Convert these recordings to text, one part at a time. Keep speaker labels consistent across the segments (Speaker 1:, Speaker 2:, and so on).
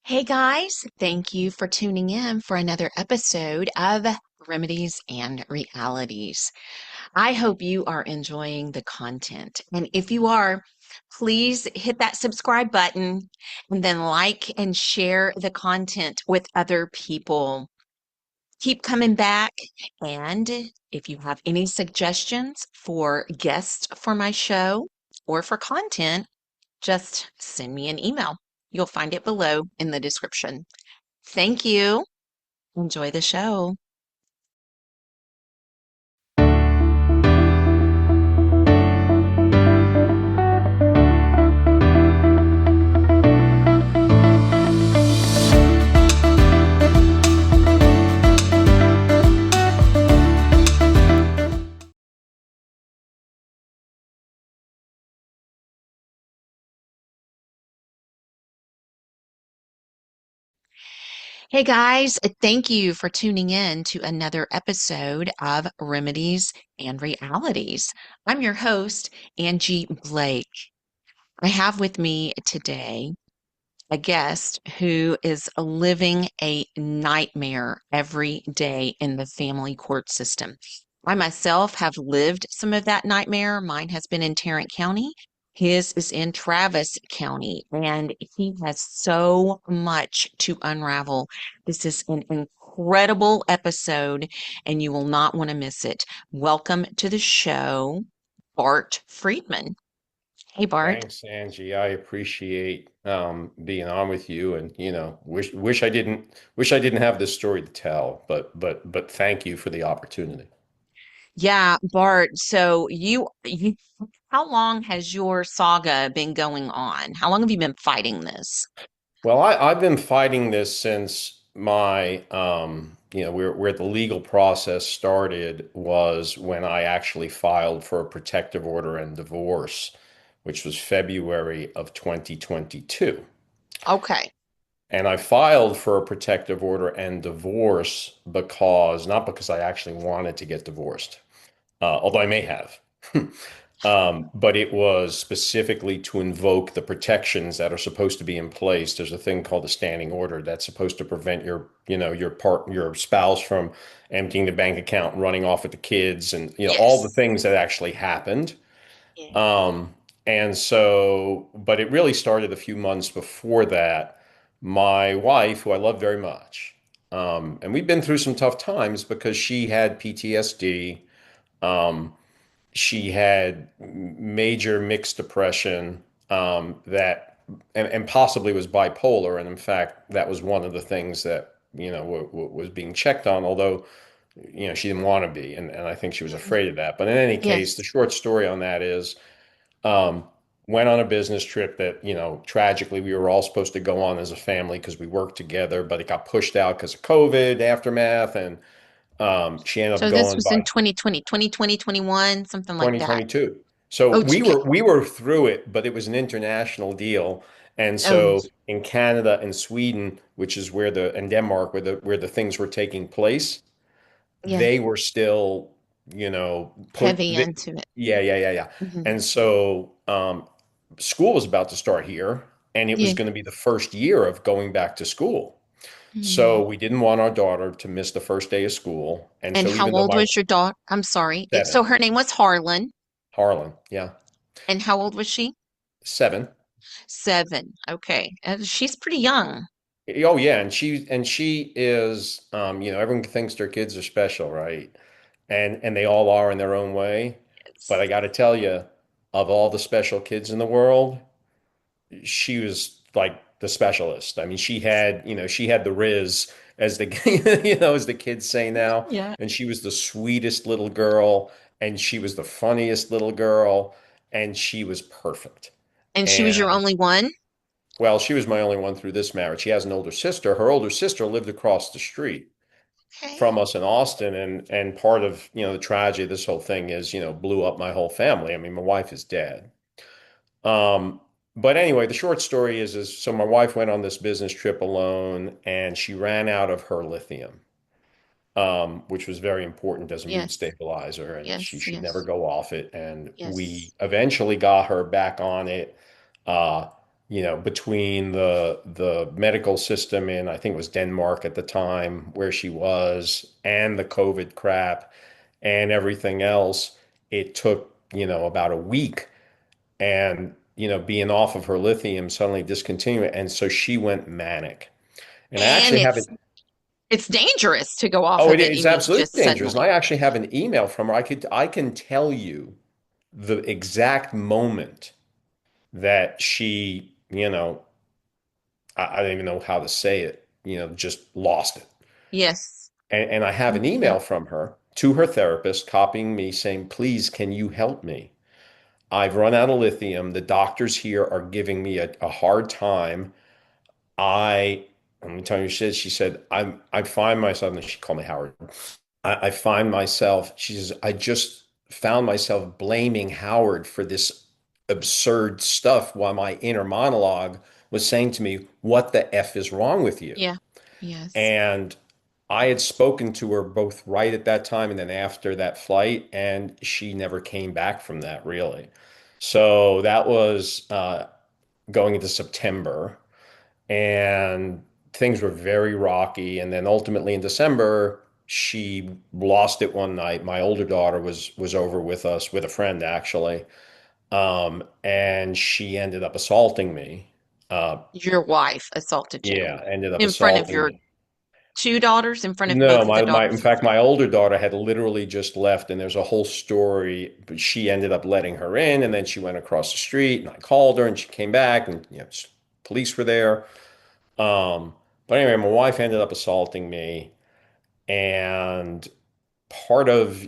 Speaker 1: Hey guys, thank you for tuning in for another episode of Remedies and Realities. I hope you are enjoying the content. And if you are, please hit that subscribe button and then like and share the content with other people. Keep coming back. And if you have any suggestions for guests for my show or for content, just send me an email. You'll find it below in the description. Thank you. Enjoy the show. Hey guys, thank you for tuning in to another episode of Remedies and Realities. I'm your host, Angie Blake. I have with me today a guest who is living a nightmare every day in the family court system. I myself have lived some of that nightmare. Mine has been in Tarrant County. His is in Travis County, and he has so much to unravel. This is an incredible episode, and you will not want to miss it. Welcome to the show, Bart Friedman. Hey, Bart.
Speaker 2: Thanks, Angie. I appreciate being on with you, and wish I didn't have this story to tell, but thank you for the opportunity.
Speaker 1: Yeah, Bart. So how long has your saga been going on? How long have you been fighting this?
Speaker 2: Well, I've been fighting this since where the legal process started was when I actually filed for a protective order and divorce, which was February of 2022.
Speaker 1: Okay.
Speaker 2: And I filed for a protective order and divorce not because I actually wanted to get divorced, although I may have. But it was specifically to invoke the protections that are supposed to be in place. There's a thing called a standing order that's supposed to prevent your spouse from emptying the bank account and running off with the kids and, all the
Speaker 1: Yes.
Speaker 2: things that actually happened.
Speaker 1: Yeah.
Speaker 2: Um, but it really started a few months before that. My wife, who I love very much, and we've been through some tough times because she had PTSD. Um, she had major mixed depression and possibly was bipolar. And in fact, that was one of the things that, was being checked on, although, she didn't want to be. And I think she was
Speaker 1: Mhm.
Speaker 2: afraid of that. But in any case, the
Speaker 1: Yes.
Speaker 2: short story on that is um, went on a business trip that, tragically we were all supposed to go on as a family because we worked together, but it got pushed out because of COVID aftermath. And she ended up
Speaker 1: So this
Speaker 2: going
Speaker 1: was in
Speaker 2: by
Speaker 1: 2020, 2020, 21, something like that.
Speaker 2: 2022. So
Speaker 1: Oh,
Speaker 2: we
Speaker 1: okay.
Speaker 2: were through it, but it was an international deal. And
Speaker 1: Oh,
Speaker 2: so in Canada and Sweden, which is and Denmark, where the things were taking place,
Speaker 1: yeah.
Speaker 2: they were still,
Speaker 1: Heavy into it.
Speaker 2: yeah, yeah, yeah, yeah.
Speaker 1: Hmm.
Speaker 2: And so school was about to start here, and it was
Speaker 1: Yeah.
Speaker 2: going to be the first year of going back to school. So
Speaker 1: Mhm.
Speaker 2: we didn't want our daughter to miss the first day of school. And
Speaker 1: And
Speaker 2: so
Speaker 1: how
Speaker 2: even though
Speaker 1: old
Speaker 2: my
Speaker 1: was your daughter? I'm sorry.
Speaker 2: seven,
Speaker 1: So her name was Harlan.
Speaker 2: Harlan, yeah,
Speaker 1: And how old was she?
Speaker 2: 7.
Speaker 1: 7. Okay. She's pretty young.
Speaker 2: Oh yeah, and she is everyone thinks their kids are special, right? And they all are in their own way. But I
Speaker 1: Yes.
Speaker 2: got to tell you, of all the special kids in the world, she was like the specialist. I mean, she had the Riz as the as the kids say now,
Speaker 1: Yeah.
Speaker 2: and she was the sweetest little girl, and she was the funniest little girl, and she was perfect.
Speaker 1: And she was your
Speaker 2: And
Speaker 1: only one?
Speaker 2: well, she was my only one through this marriage. She has an older sister. Her older sister lived across the street
Speaker 1: Okay.
Speaker 2: from us in Austin, and part of the tragedy of this whole thing is blew up my whole family. I mean, my wife is dead. Um, but anyway, the short story is so my wife went on this business trip alone, and she ran out of her lithium, which was very important as a mood
Speaker 1: Yes.
Speaker 2: stabilizer, and she
Speaker 1: Yes.
Speaker 2: should never
Speaker 1: Yes.
Speaker 2: go off it. And we
Speaker 1: Yes.
Speaker 2: eventually got her back on it. Uh, between the medical system in, I think it was Denmark at the time where she was, and the COVID crap and everything else, it took, about a week, and, being off of her lithium, suddenly discontinuing it. And so she went manic. And I
Speaker 1: And
Speaker 2: actually have it.
Speaker 1: it's dangerous to go off
Speaker 2: Oh,
Speaker 1: of
Speaker 2: it
Speaker 1: it
Speaker 2: is absolutely
Speaker 1: just
Speaker 2: dangerous. And
Speaker 1: suddenly.
Speaker 2: I actually have an email from her. I can tell you the exact moment that she, I don't even know how to say it, just lost it.
Speaker 1: Yes.
Speaker 2: And I have an
Speaker 1: Mhm.
Speaker 2: email from her to her therapist copying me saying, please, can you help me? I've run out of lithium. The doctors here are giving me a hard time. I, let me tell you, she said, I find myself, and she called me Howard. I find myself, she says, I just found myself blaming Howard for this absurd stuff while my inner monologue was saying to me, what the F is wrong with you?
Speaker 1: Yeah. Yes.
Speaker 2: And I had spoken to her both right at that time and then after that flight, and she never came back from that really. So that was going into September, and things were very rocky. And then ultimately in December, she lost it one night. My older daughter was over with us with a friend actually, and she ended up assaulting me. Uh,
Speaker 1: Your wife assaulted you
Speaker 2: yeah, ended up
Speaker 1: in front of
Speaker 2: assaulting
Speaker 1: your
Speaker 2: me.
Speaker 1: two daughters, in front of
Speaker 2: No,
Speaker 1: both of the
Speaker 2: in
Speaker 1: daughters of your
Speaker 2: fact,
Speaker 1: friend.
Speaker 2: my older daughter had literally just left, and there's a whole story, but she ended up letting her in, and then she went across the street, and I called her, and she came back, and police were there. But anyway, my wife ended up assaulting me, and part of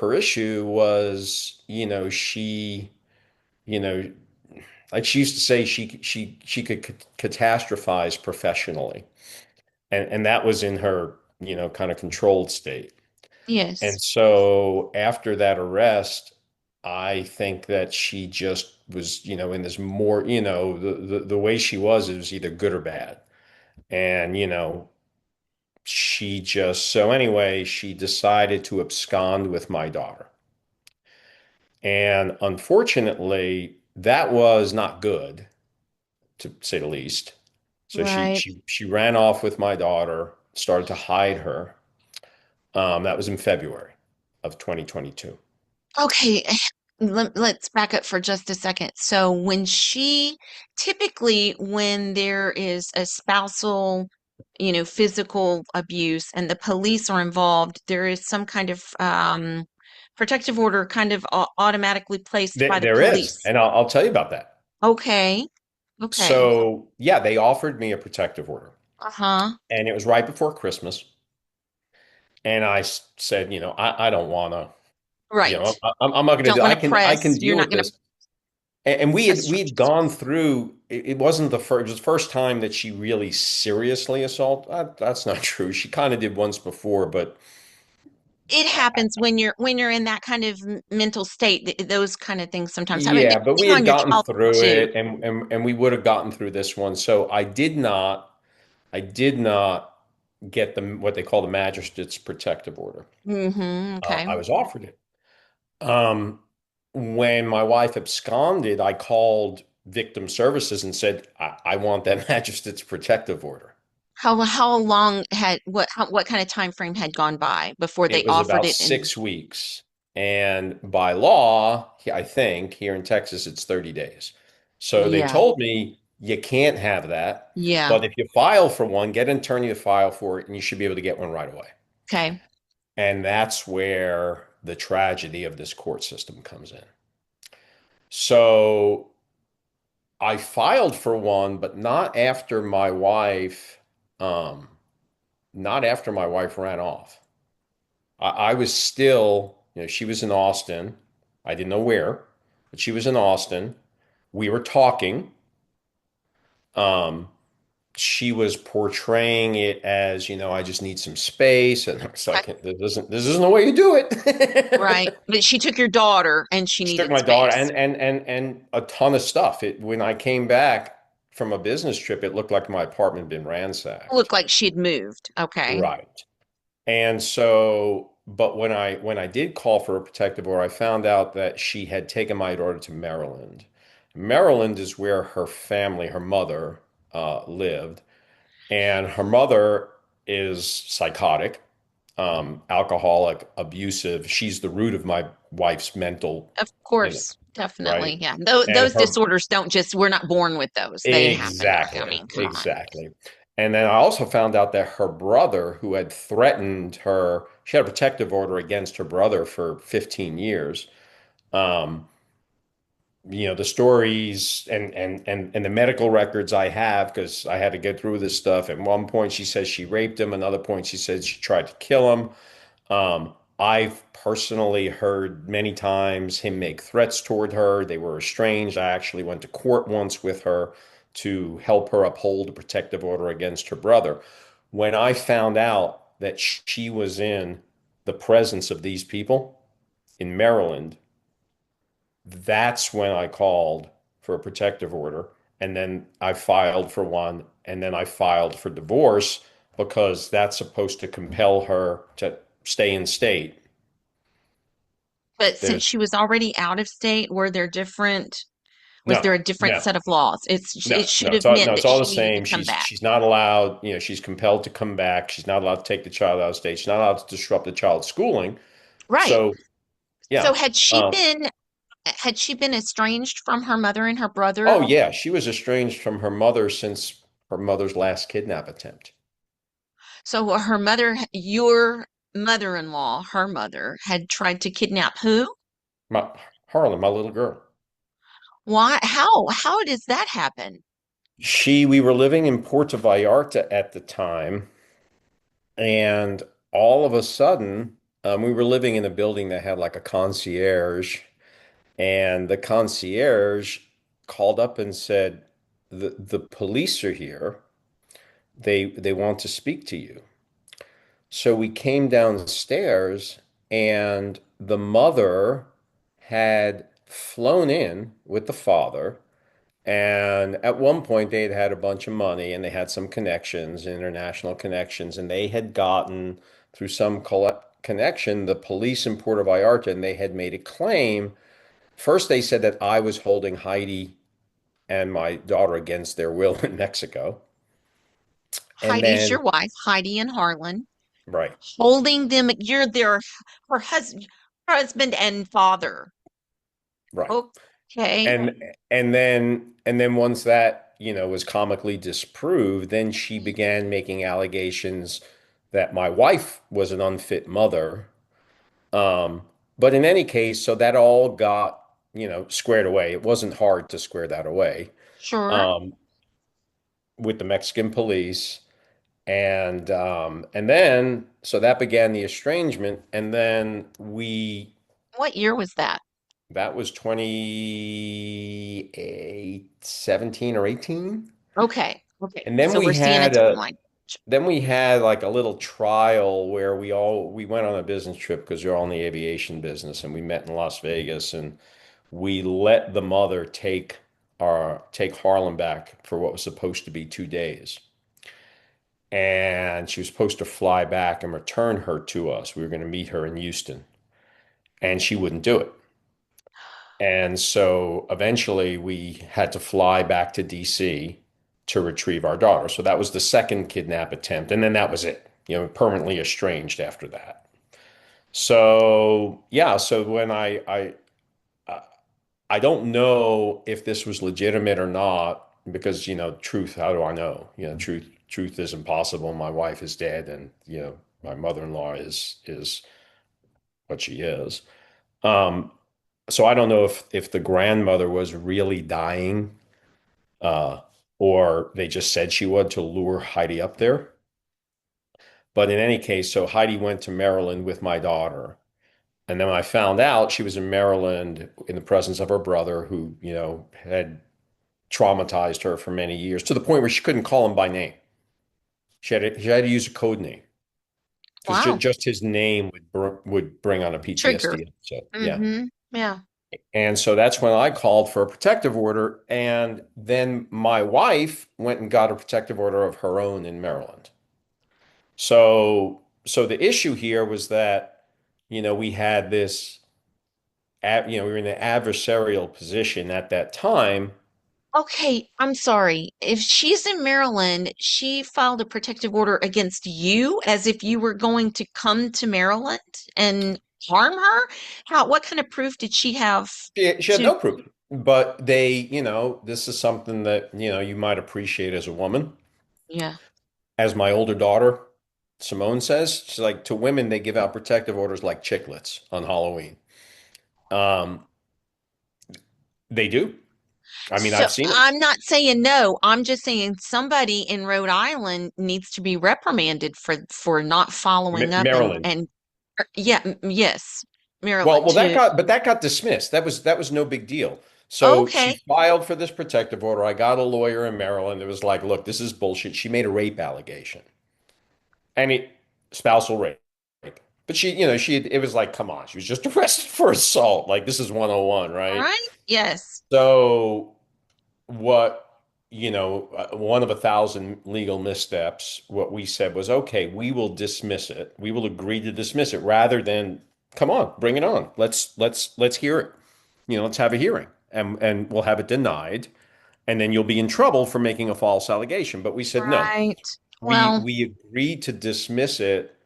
Speaker 2: her issue was, you know, like she used to say, she could catastrophize professionally, and that was in her, kind of controlled state. And
Speaker 1: Yes.
Speaker 2: so after that arrest, I think that she just was, in this more, the way she was, it was either good or bad. And, she just, so anyway, she decided to abscond with my daughter. And unfortunately, that was not good, to say the least. So
Speaker 1: Right.
Speaker 2: she ran off with my daughter, started to hide her. That was in February of 2022.
Speaker 1: Okay. Let's back up for just a second. So typically when there is a spousal, physical abuse and the police are involved, there is some kind of protective order kind of automatically placed by the
Speaker 2: There is,
Speaker 1: police.
Speaker 2: and I'll tell you about that.
Speaker 1: Okay. Okay.
Speaker 2: So, yeah, they offered me a protective order,
Speaker 1: Uh-huh.
Speaker 2: and it was right before Christmas. And I said, I don't want to,
Speaker 1: Right.
Speaker 2: I'm not going to
Speaker 1: Don't
Speaker 2: do.
Speaker 1: want to
Speaker 2: I
Speaker 1: press.
Speaker 2: can
Speaker 1: You're
Speaker 2: deal
Speaker 1: not
Speaker 2: with
Speaker 1: going to
Speaker 2: this. And
Speaker 1: press
Speaker 2: we had
Speaker 1: charges.
Speaker 2: gone through. It wasn't the first. It was the first time that she really seriously assaulted. That's not true. She kind of did once before, but
Speaker 1: It happens when you're in that kind of mental state. Those kind of things sometimes happen,
Speaker 2: yeah, but we
Speaker 1: depending
Speaker 2: had
Speaker 1: on your
Speaker 2: gotten
Speaker 1: childhood
Speaker 2: through
Speaker 1: too.
Speaker 2: it, and we would have gotten through this one. So I did not get the what they call the magistrate's protective order.
Speaker 1: Okay.
Speaker 2: I was offered it. Um, when my wife absconded, I called victim services and said, I want that magistrate's protective order.
Speaker 1: How long had what kind of time frame had gone by before they
Speaker 2: It was
Speaker 1: offered
Speaker 2: about
Speaker 1: it? And
Speaker 2: 6 weeks. And by law, I think here in Texas, it's 30 days. So they
Speaker 1: yeah,
Speaker 2: told me you can't have that.
Speaker 1: yeah.
Speaker 2: But if you file for one, get an attorney to file for it, and you should be able to get one right away.
Speaker 1: Okay.
Speaker 2: And that's where the tragedy of this court system comes in. So I filed for one, but um, not after my wife ran off. I was still, she was in Austin. I didn't know where, but she was in Austin. We were talking. Um, she was portraying it as, I just need some space, and it's
Speaker 1: Okay.
Speaker 2: like this isn't the way you do
Speaker 1: Right.
Speaker 2: it.
Speaker 1: But she took your daughter and she
Speaker 2: She took
Speaker 1: needed
Speaker 2: my daughter
Speaker 1: space.
Speaker 2: and a ton of stuff. When I came back from a business trip, it looked like my apartment had been ransacked.
Speaker 1: Looked like she had moved. Okay.
Speaker 2: Right. And so, but when I did call for a protective order, I found out that she had taken my daughter to Maryland. Maryland is where her family, her mother, lived, and her mother is psychotic, alcoholic, abusive. She's the root of my wife's mental,
Speaker 1: Of
Speaker 2: you know,
Speaker 1: course, definitely.
Speaker 2: right?
Speaker 1: Yeah.
Speaker 2: And
Speaker 1: Those
Speaker 2: her
Speaker 1: disorders don't just, we're not born with those. They happen. I
Speaker 2: exactly,
Speaker 1: mean, come on.
Speaker 2: exactly. And then I also found out that her brother, who had threatened her, she had a protective order against her brother for 15 years. Um, the stories and the medical records I have, because I had to get through this stuff. At one point, she says she raped him. Another point, she said she tried to kill him. I've personally heard many times him make threats toward her. They were estranged. I actually went to court once with her to help her uphold a protective order against her brother. When I found out that she was in the presence of these people in Maryland, that's when I called for a protective order. And then I filed for one. And then I filed for divorce because that's supposed to compel her to stay in state.
Speaker 1: But since
Speaker 2: There's
Speaker 1: she was already out of state, was
Speaker 2: no,
Speaker 1: there a different
Speaker 2: no,
Speaker 1: set of laws?
Speaker 2: no,
Speaker 1: It
Speaker 2: no.
Speaker 1: should have meant
Speaker 2: It's
Speaker 1: that
Speaker 2: all
Speaker 1: she
Speaker 2: the
Speaker 1: needed to
Speaker 2: same.
Speaker 1: come back.
Speaker 2: She's not allowed, she's compelled to come back. She's not allowed to take the child out of state. She's not allowed to disrupt the child's schooling.
Speaker 1: Right.
Speaker 2: So
Speaker 1: So
Speaker 2: yeah.
Speaker 1: had she been estranged from her mother and her brother?
Speaker 2: Oh yeah, she was estranged from her mother since her mother's last kidnap attempt.
Speaker 1: So her mother, your mother-in-law, her mother, had tried to kidnap who?
Speaker 2: My Harlan, my little girl.
Speaker 1: Why? How? How does that happen?
Speaker 2: We were living in Puerto Vallarta at the time, and all of a sudden, we were living in a building that had like a concierge, and the concierge called up and said, the police are here. They want to speak to you." So we came downstairs, and the mother had flown in with the father. And at one point, they had had a bunch of money and they had some connections, international connections, and they had gotten through some connection the police in Puerto Vallarta, and they had made a claim. First, they said that I was holding Heidi and my daughter against their will in Mexico. And
Speaker 1: Heidi's
Speaker 2: then,
Speaker 1: your wife, Heidi and Harlan,
Speaker 2: right,
Speaker 1: holding them. You're her husband and father.
Speaker 2: right.
Speaker 1: Okay.
Speaker 2: And then once that, was comically disproved, then she began making allegations that my wife was an unfit mother. Um, but in any case, so that all got, squared away. It wasn't hard to square that away
Speaker 1: Sure.
Speaker 2: um, with the Mexican police. And then so that began the estrangement. And then
Speaker 1: What year was that?
Speaker 2: that was 28, 17 or 18.
Speaker 1: Okay. Okay.
Speaker 2: And then
Speaker 1: So
Speaker 2: we
Speaker 1: we're seeing a
Speaker 2: had a
Speaker 1: timeline.
Speaker 2: then we had like a little trial where we went on a business trip because you're all in the aviation business, and we met in Las Vegas, and we let the mother take Harlem back for what was supposed to be 2 days. And she was supposed to fly back and return her to us. We were going to meet her in Houston, and she wouldn't do it. And so eventually we had to fly back to DC to retrieve our daughter. So that was the second kidnap attempt. And then that was it, permanently estranged after that. So yeah, so when I don't know if this was legitimate or not, because truth, how do I know? Truth is impossible. My wife is dead, and my mother-in-law is what she is. Um, so I don't know if the grandmother was really dying, uh, or they just said she would to lure Heidi up there. But in any case, so Heidi went to Maryland with my daughter. And then when I found out she was in Maryland in the presence of her brother, who, had traumatized her for many years to the point where she couldn't call him by name. She had to use a code name because
Speaker 1: Wow.
Speaker 2: just his name would bring on a
Speaker 1: Trigger.
Speaker 2: PTSD episode. Yeah.
Speaker 1: Mm-hmm. Yeah.
Speaker 2: And so that's when I called for a protective order. And then my wife went and got a protective order of her own in Maryland. So the issue here was that, we had this we were in an adversarial position at that time.
Speaker 1: Okay, I'm sorry. If she's in Maryland, she filed a protective order against you as if you were going to come to Maryland and harm her? What kind of proof did she have
Speaker 2: She had
Speaker 1: to,
Speaker 2: no proof, but this is something that, you might appreciate as a woman.
Speaker 1: yeah.
Speaker 2: As my older daughter, Simone says, she's like, to women, they give out protective orders like chiclets on Halloween. Um, they do. I mean,
Speaker 1: So
Speaker 2: I've seen it.
Speaker 1: I'm not saying no. I'm just saying somebody in Rhode Island needs to be reprimanded for not following up
Speaker 2: Maryland.
Speaker 1: yeah, yes,
Speaker 2: Well,
Speaker 1: Maryland
Speaker 2: well,
Speaker 1: too.
Speaker 2: that got dismissed. That was no big deal. So she
Speaker 1: Okay.
Speaker 2: filed for this protective order. I got a lawyer in Maryland. It was like, look, this is bullshit. She made a rape allegation, and spousal rape. But it was like, come on, she was just arrested for assault. Like this is 101,
Speaker 1: All
Speaker 2: right?
Speaker 1: right. Yes.
Speaker 2: So one of a thousand legal missteps, what we said was, okay, we will dismiss it. We will agree to dismiss it rather than, come on, bring it on. Let's hear it. Let's have a hearing and we'll have it denied. And then you'll be in trouble for making a false allegation. But we said, no,
Speaker 1: Right.
Speaker 2: we
Speaker 1: Well,
Speaker 2: we agreed to dismiss it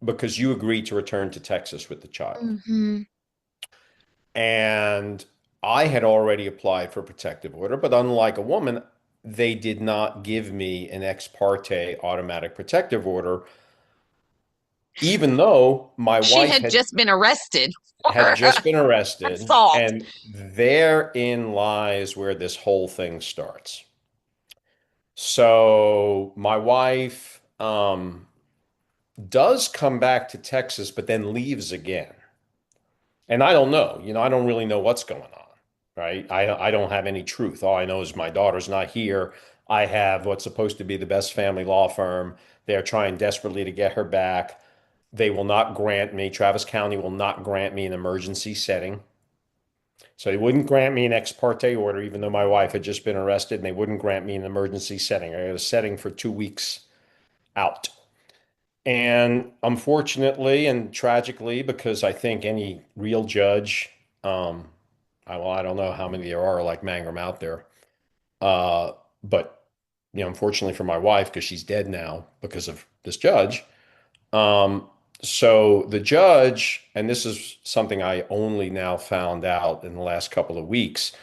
Speaker 2: because you agreed to return to Texas with the child.
Speaker 1: hmm
Speaker 2: And I had already applied for protective order, but unlike a woman, they did not give me an ex parte automatic protective order, even though my
Speaker 1: she
Speaker 2: wife
Speaker 1: had just been arrested
Speaker 2: had
Speaker 1: for
Speaker 2: just been arrested.
Speaker 1: assault.
Speaker 2: And therein lies where this whole thing starts. So my wife does come back to Texas, but then leaves again. And I don't know, I don't really know what's going on, right? I don't have any truth. All I know is my daughter's not here. I have what's supposed to be the best family law firm. They're trying desperately to get her back. They will not grant me, Travis County will not grant me an emergency setting. So they wouldn't grant me an ex parte order, even though my wife had just been arrested, and they wouldn't grant me an emergency setting. I got a setting for 2 weeks out. And unfortunately and tragically, because I think any real judge, I don't know how many there are like Mangrum out there, but unfortunately for my wife, because she's dead now because of this judge. Um, so the judge, and this is something I only now found out in the last couple of weeks.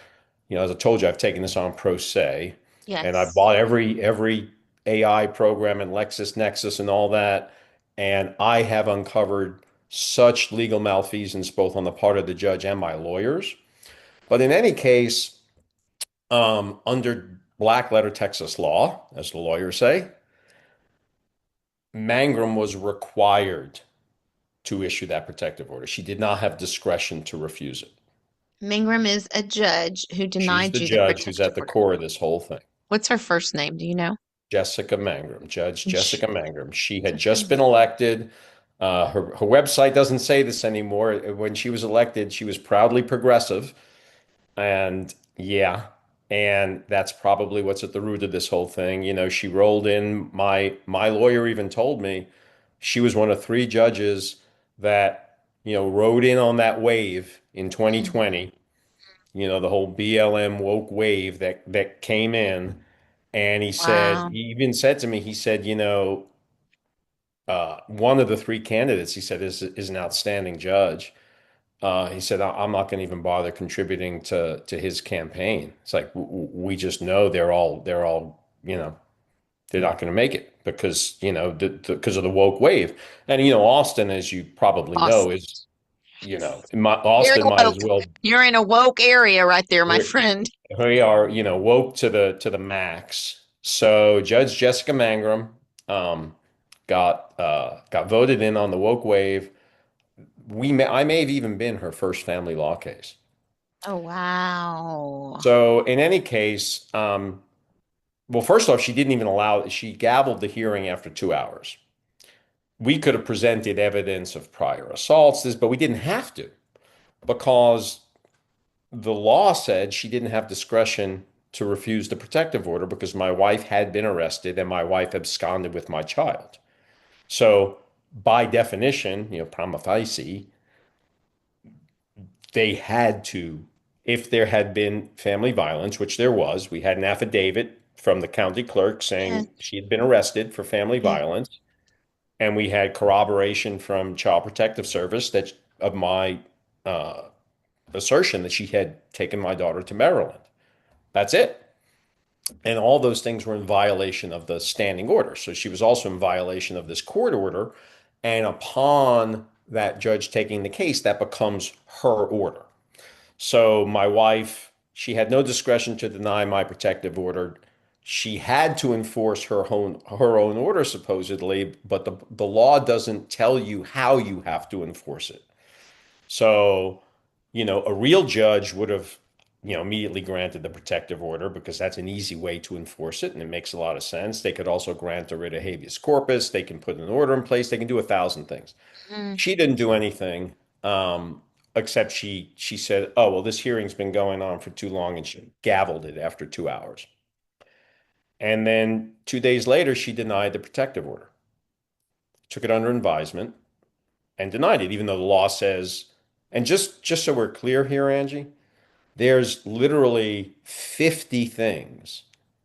Speaker 2: As I told you, I've taken this on pro se, and I've
Speaker 1: Yes.
Speaker 2: bought every AI program and LexisNexis and all that, and I have uncovered such legal malfeasance both on the part of the judge and my lawyers. But in any case, under black letter Texas law, as the lawyers say, Mangrum was required to issue that protective order. She did not have discretion to refuse it.
Speaker 1: Mangrum is a judge who
Speaker 2: She's
Speaker 1: denied
Speaker 2: the
Speaker 1: you the
Speaker 2: judge who's
Speaker 1: protective
Speaker 2: at the
Speaker 1: order.
Speaker 2: core of this whole thing.
Speaker 1: What's her first name? Do you know?
Speaker 2: Jessica Mangrum, Judge
Speaker 1: J-
Speaker 2: Jessica Mangrum. She had
Speaker 1: Jessica
Speaker 2: just been
Speaker 1: Mangrum.
Speaker 2: elected. Her website doesn't say this anymore. When she was elected, she was proudly progressive. And yeah, and that's probably what's at the root of this whole thing. She rolled in. My lawyer even told me she was one of three judges that, rode in on that wave in
Speaker 1: Mm.
Speaker 2: 2020, the whole BLM woke wave that came in. And
Speaker 1: Wow.
Speaker 2: he even said to me, he said, one of the three candidates, he said, is an outstanding judge. He said, I'm not going to even bother contributing to his campaign. It's like we just know they're all, they're not going to make it because, because of the woke wave. And, Austin, as you probably know,
Speaker 1: Awesome.
Speaker 2: is,
Speaker 1: Very
Speaker 2: Austin might
Speaker 1: woke.
Speaker 2: as well,
Speaker 1: You're in a woke area right there, my
Speaker 2: we
Speaker 1: friend.
Speaker 2: we are, woke to the max. So Judge Jessica Mangrum, um, got voted in on the woke wave. I may have even been her first family law case.
Speaker 1: Oh, wow.
Speaker 2: So in any case, well, first off, she didn't even she gavelled the hearing after 2 hours. We could have presented evidence of prior assaults, but we didn't have to because the law said she didn't have discretion to refuse the protective order because my wife had been arrested and my wife absconded with my child. So by definition, prima facie, they had to, if there had been family violence, which there was, we had an affidavit from the county clerk
Speaker 1: Yes.
Speaker 2: saying she had been arrested for family
Speaker 1: Yes.
Speaker 2: violence, and we had corroboration from Child Protective Service that of my uh, assertion that she had taken my daughter to Maryland. That's it. And all those things were in violation of the standing order. So she was also in violation of this court order. And upon that judge taking the case, that becomes her order. So my wife, she had no discretion to deny my protective order. She had to enforce her own order supposedly, but the law doesn't tell you how you have to enforce it. So, a real judge would have, immediately granted the protective order because that's an easy way to enforce it and it makes a lot of sense. They could also grant a writ of habeas corpus. They can put an order in place. They can do 1,000 things.
Speaker 1: Mm.
Speaker 2: She didn't do anything, except she said, "Oh, well, this hearing's been going on for too long," and she gavelled it after 2 hours. And then 2 days later, she denied the protective order, took it under advisement, and denied it, even though the law says. And just so we're clear here, Angie, there's literally 50 things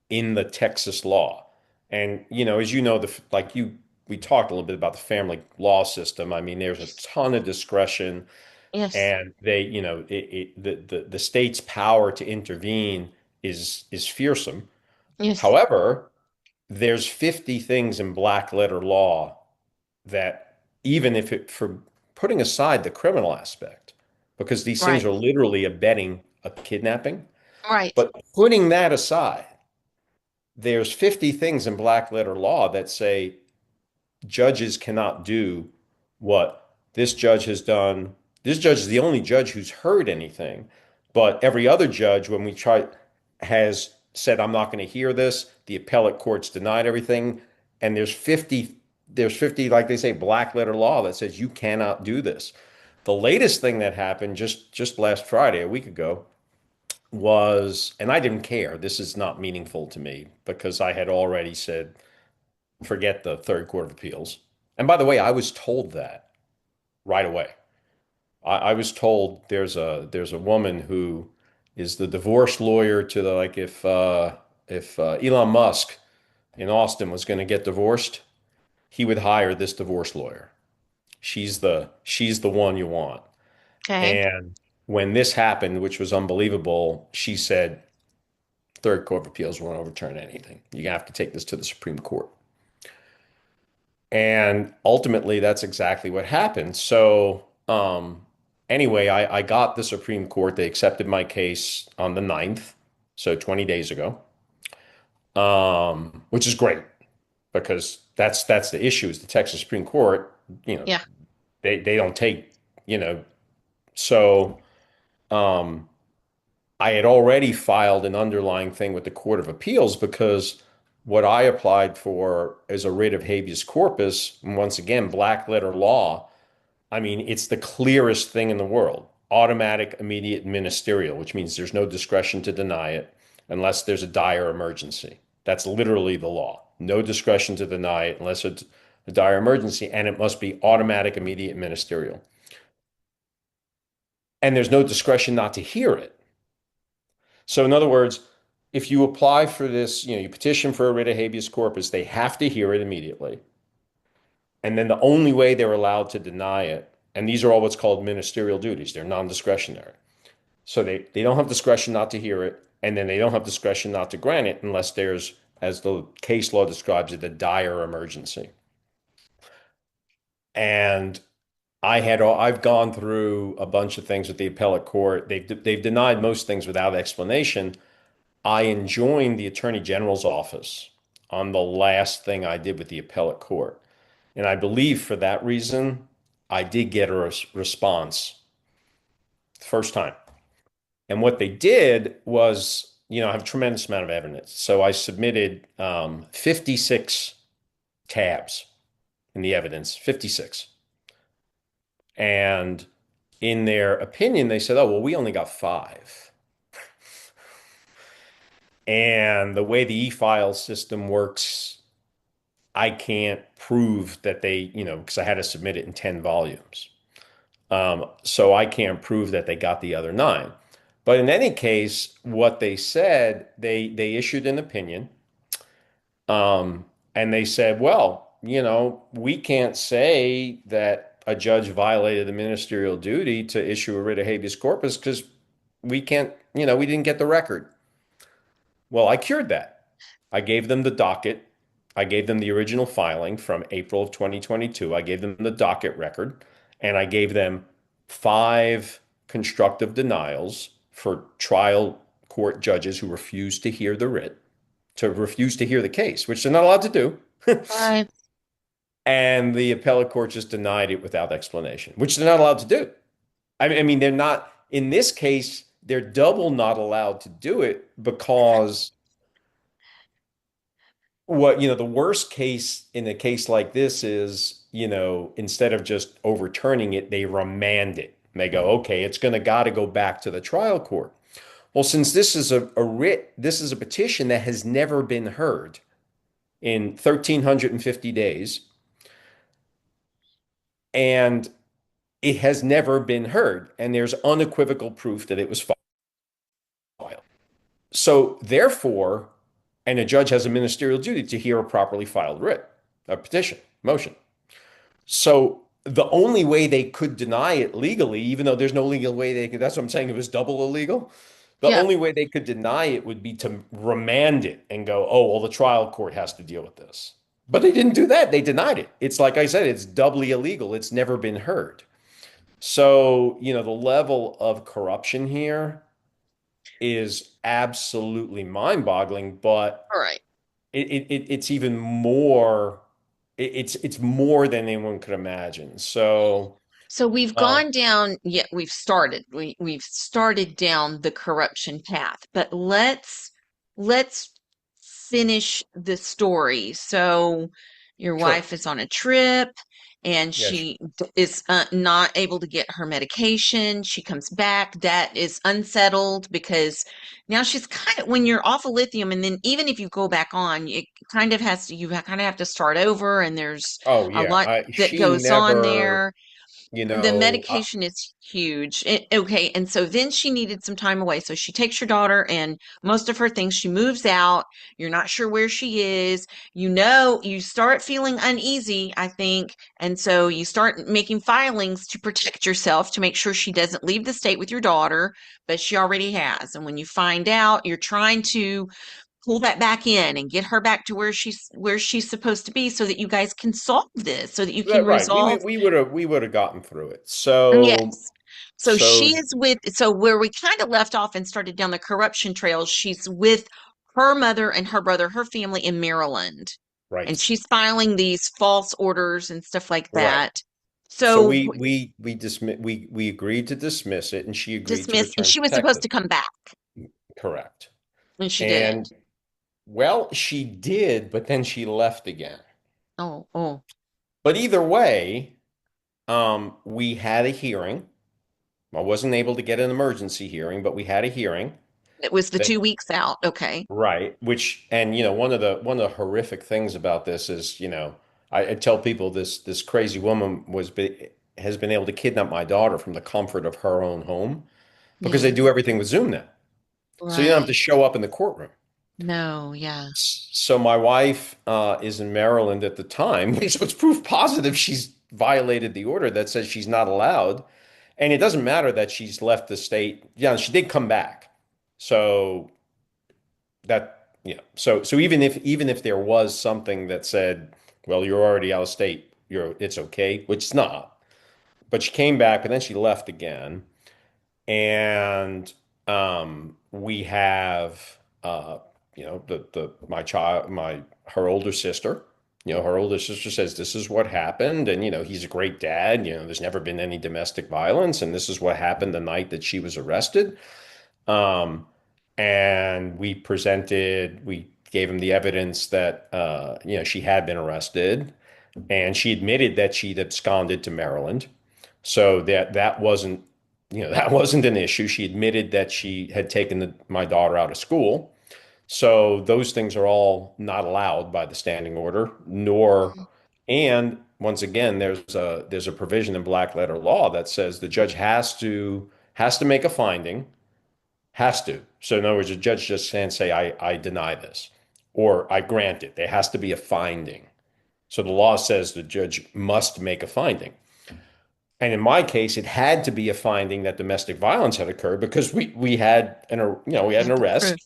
Speaker 2: in the Texas law. And, as you know, we talked a little bit about the family law system. I mean, there's a ton of discretion
Speaker 1: Yes.
Speaker 2: and the state's power to intervene is fearsome.
Speaker 1: Yes.
Speaker 2: However, there's 50 things in black letter law that even if it for putting aside the criminal aspect, because these things
Speaker 1: Right.
Speaker 2: are literally abetting a kidnapping,
Speaker 1: Right.
Speaker 2: but putting that aside, there's 50 things in black letter law that say judges cannot do what this judge has done. This judge is the only judge who's heard anything, but every other judge, when we try, has said, "I'm not going to hear this." The appellate courts denied everything, and there's 50, like they say, black letter law that says you cannot do this. The latest thing that happened just last Friday, a week ago, was, and I didn't care. This is not meaningful to me because I had already said, forget the Third Court of Appeals. And by the way, I was told that right away. I was told there's a woman who is the divorce lawyer to the, like, if Elon Musk in Austin was going to get divorced, he would hire this divorce lawyer. She's the one you want.
Speaker 1: Okay.
Speaker 2: And when this happened, which was unbelievable, she said, Third Court of Appeals won't overturn anything. You have to take this to the Supreme Court. And ultimately, that's exactly what happened. So, anyway, I got the Supreme Court. They accepted my case on the 9th, so 20 days ago, which is great because that's the issue is the Texas Supreme Court, you know,
Speaker 1: Yeah.
Speaker 2: they don't take, you know, so um, I had already filed an underlying thing with the Court of Appeals because what I applied for is a writ of habeas corpus. And once again, black letter law. I mean, it's the clearest thing in the world. Automatic, immediate, ministerial, which means there's no discretion to deny it unless there's a dire emergency. That's literally the law. No discretion to deny it unless it's a dire emergency, and it must be automatic, immediate, ministerial. And there's no discretion not to hear it. So, in other words, if you apply for this, you petition for a writ of habeas corpus, they have to hear it immediately. And then the only way they're allowed to deny it, and these are all what's called ministerial duties, they're non-discretionary. So they don't have discretion not to hear it, and then they don't have discretion not to grant it unless there's, as the case law describes it, a dire emergency. And I've gone through a bunch of things with the appellate court. They've denied most things without explanation. I enjoined the Attorney General's office on the last thing I did with the appellate court. And I believe for that reason, I did get a response the first time. And what they did was, I have a tremendous amount of evidence. So I submitted 56 tabs in the evidence, 56. And in their opinion, they said, oh, well, we only got five. And the way the e-file system works, I can't prove that they, because I had to submit it in 10 volumes. So I can't prove that they got the other nine. But in any case, what they said, they issued an opinion, and they said, well, we can't say that a judge violated the ministerial duty to issue a writ of habeas corpus because we can't, we didn't get the record. Well, I cured that. I gave them the docket. I gave them the original filing from April of 2022. I gave them the docket record, and I gave them five constructive denials for trial court judges who refused to hear the writ, to refuse to hear the case, which they're not allowed to do.
Speaker 1: Right.
Speaker 2: And the appellate court just denied it without explanation, which they're not allowed to do. I mean, they're not, in this case, they're double not allowed to do it because the worst case in a case like this is, instead of just overturning it, they remand it. And they go, okay, it's got to go back to the trial court. Well, since this is a writ, this is a petition that has never been heard in 1,350 days, and it has never been heard, and there's unequivocal proof that it was filed. So therefore, and a judge has a ministerial duty to hear a properly filed writ, a petition, motion. So the only way they could deny it legally, even though there's no legal way they could, that's what I'm saying, it was double illegal. The
Speaker 1: Yeah.
Speaker 2: only way they could deny it would be to remand it and go, oh, well, the trial court has to deal with this. But they didn't do that. They denied it. It's like I said, it's doubly illegal. It's never been heard. So, the level of corruption here is absolutely mind-boggling, but
Speaker 1: All right.
Speaker 2: it's even more, it's more than anyone could imagine. So,
Speaker 1: So we've
Speaker 2: um,
Speaker 1: gone down, yeah, we've started down the corruption path, but let's finish the story. So your
Speaker 2: sure.
Speaker 1: wife is on a trip and
Speaker 2: Yes.
Speaker 1: she is not able to get her medication. She comes back. Dad is unsettled because now she's kind of, when you're off of lithium, and then even if you go back on, it kind of has to, you kind of have to start over, and there's
Speaker 2: Oh
Speaker 1: a
Speaker 2: yeah.
Speaker 1: lot that
Speaker 2: She
Speaker 1: goes on
Speaker 2: never,
Speaker 1: there.
Speaker 2: you
Speaker 1: The
Speaker 2: know, uh,
Speaker 1: medication is huge. Okay, and so then she needed some time away. So she takes your daughter and most of her things. She moves out. You're not sure where she is. You start feeling uneasy, I think. And so you start making filings to protect yourself to make sure she doesn't leave the state with your daughter, but she already has. And when you find out, you're trying to pull that back in and get her back to where she's supposed to be so that you guys can solve this, so that you can
Speaker 2: right. We
Speaker 1: resolve.
Speaker 2: would we would have gotten through it. So
Speaker 1: Yes. So she
Speaker 2: so
Speaker 1: is with, so where we kind of left off and started down the corruption trail, she's with her mother and her brother, her family in Maryland. And
Speaker 2: right.
Speaker 1: she's filing these false orders and stuff like
Speaker 2: Right.
Speaker 1: that.
Speaker 2: So
Speaker 1: So
Speaker 2: we agreed to dismiss it, and she agreed to
Speaker 1: dismissed, and
Speaker 2: return
Speaker 1: she was supposed
Speaker 2: protective.
Speaker 1: to come back,
Speaker 2: Correct.
Speaker 1: and she
Speaker 2: And
Speaker 1: didn't.
Speaker 2: well, she did, but then she left again.
Speaker 1: Oh, oh.
Speaker 2: But either way, we had a hearing. I wasn't able to get an emergency hearing, but we had a hearing
Speaker 1: It was the
Speaker 2: that
Speaker 1: 2 weeks out. Okay.
Speaker 2: right, which and one of the horrific things about this is, I tell people this crazy woman has been able to kidnap my daughter from the comfort of her own home because they
Speaker 1: Yeah.
Speaker 2: do everything with Zoom now. So you don't have to
Speaker 1: Right.
Speaker 2: show up in the courtroom.
Speaker 1: No, yeah.
Speaker 2: So my wife is in Maryland at the time, so it's proof positive she's violated the order that says she's not allowed. And it doesn't matter that she's left the state. Yeah, she did come back. So so even if there was something that said, well, you're already out of state, it's okay, which it's not. But she came back, and then she left again. And we have the my child my her older sister. Her older sister says this is what happened, and he's a great dad. There's never been any domestic violence, and this is what happened the night that she was arrested. Um, and we gave him the evidence that she had been arrested, and she admitted that she'd absconded to Maryland. So that wasn't, that wasn't an issue. She admitted that she had taken my daughter out of school. So those things are all not allowed by the standing order, nor, and once again, there's a provision in black letter law that says the judge has to make a finding, has to. So in other words, the judge just can't say I deny this or I grant it. There has to be a finding. So the law says the judge must make a finding. And in my case, it had to be a finding that domestic violence had occurred because we had an
Speaker 1: Had the proof.
Speaker 2: arrest,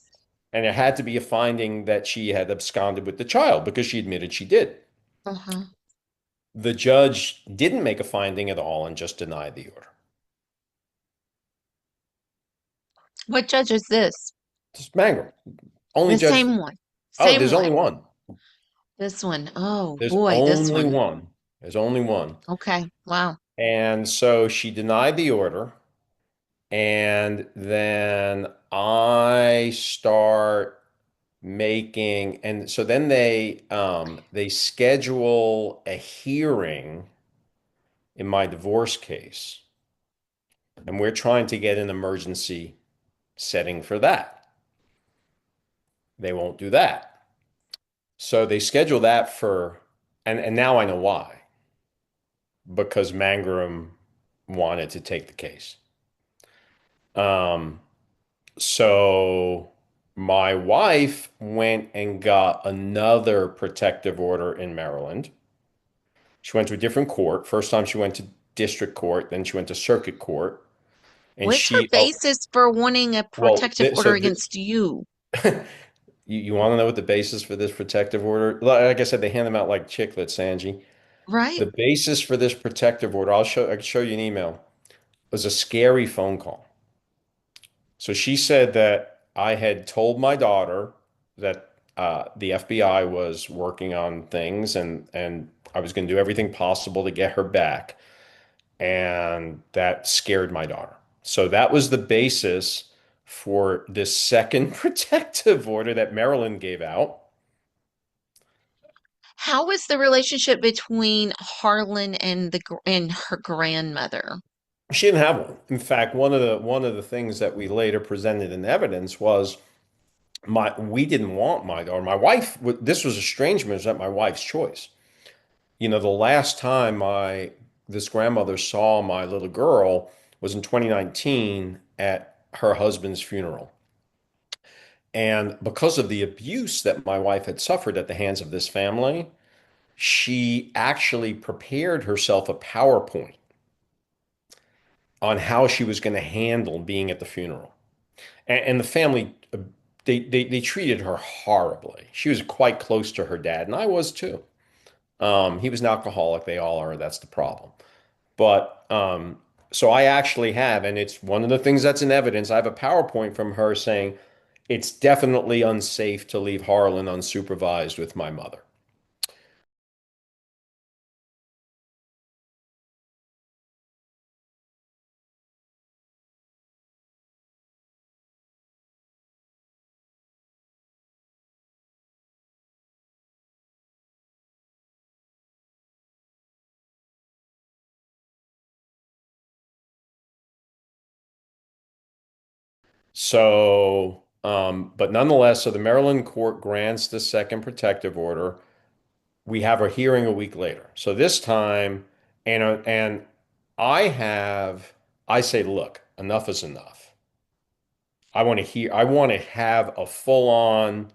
Speaker 2: and it had to be a finding that she had absconded with the child because she admitted she did.
Speaker 1: Uh-huh.
Speaker 2: The judge didn't make a finding at all and just denied the order.
Speaker 1: What judge is this?
Speaker 2: Just Mangrum, only
Speaker 1: The
Speaker 2: judge.
Speaker 1: same one.
Speaker 2: Oh,
Speaker 1: Same
Speaker 2: there's
Speaker 1: one.
Speaker 2: only one.
Speaker 1: This one. Oh
Speaker 2: There's
Speaker 1: boy, this
Speaker 2: only
Speaker 1: one.
Speaker 2: one. There's only one.
Speaker 1: Okay. Wow.
Speaker 2: And so she denied the order. And then I start making, and so then they schedule a hearing in my divorce case, and we're trying to get an emergency setting for that. They won't do that. So they schedule that for, and now I know why, because Mangrum wanted to take the case. Um, So my wife went and got another protective order in Maryland. She went to a different court. First time she went to district court, then she went to circuit court. And
Speaker 1: What's her
Speaker 2: she, oh,
Speaker 1: basis for wanting a
Speaker 2: well,
Speaker 1: protective order against you?
Speaker 2: you want to know what the basis for this protective order? Like I said, they hand them out like chiclets, Angie.
Speaker 1: Right?
Speaker 2: The basis for this protective order, I can show you an email, was a scary phone call. So she said that I had told my daughter that the FBI was working on things and I was going to do everything possible to get her back. And that scared my daughter. So that was the basis for this second protective order that Maryland gave out.
Speaker 1: How was the relationship between Harlan and and her grandmother?
Speaker 2: She didn't have one. In fact, one of the things that we later presented in evidence was my we didn't want my daughter. My wife, this was estrangement, was at my wife's choice. The last time my this grandmother saw my little girl was in 2019 at her husband's funeral. And because of the abuse that my wife had suffered at the hands of this family, she actually prepared herself a PowerPoint on how she was going to handle being at the funeral. And the family, they treated her horribly. She was quite close to her dad, and I was too. He was an alcoholic. They all are. That's the problem. But so I actually have, and it's one of the things that's in evidence. I have a PowerPoint from her saying it's definitely unsafe to leave Harlan unsupervised with my mother. So, but nonetheless, so the Maryland court grants the second protective order. We have a hearing a week later. So this time, and I have, I say, look, enough is enough. I want to have a full-on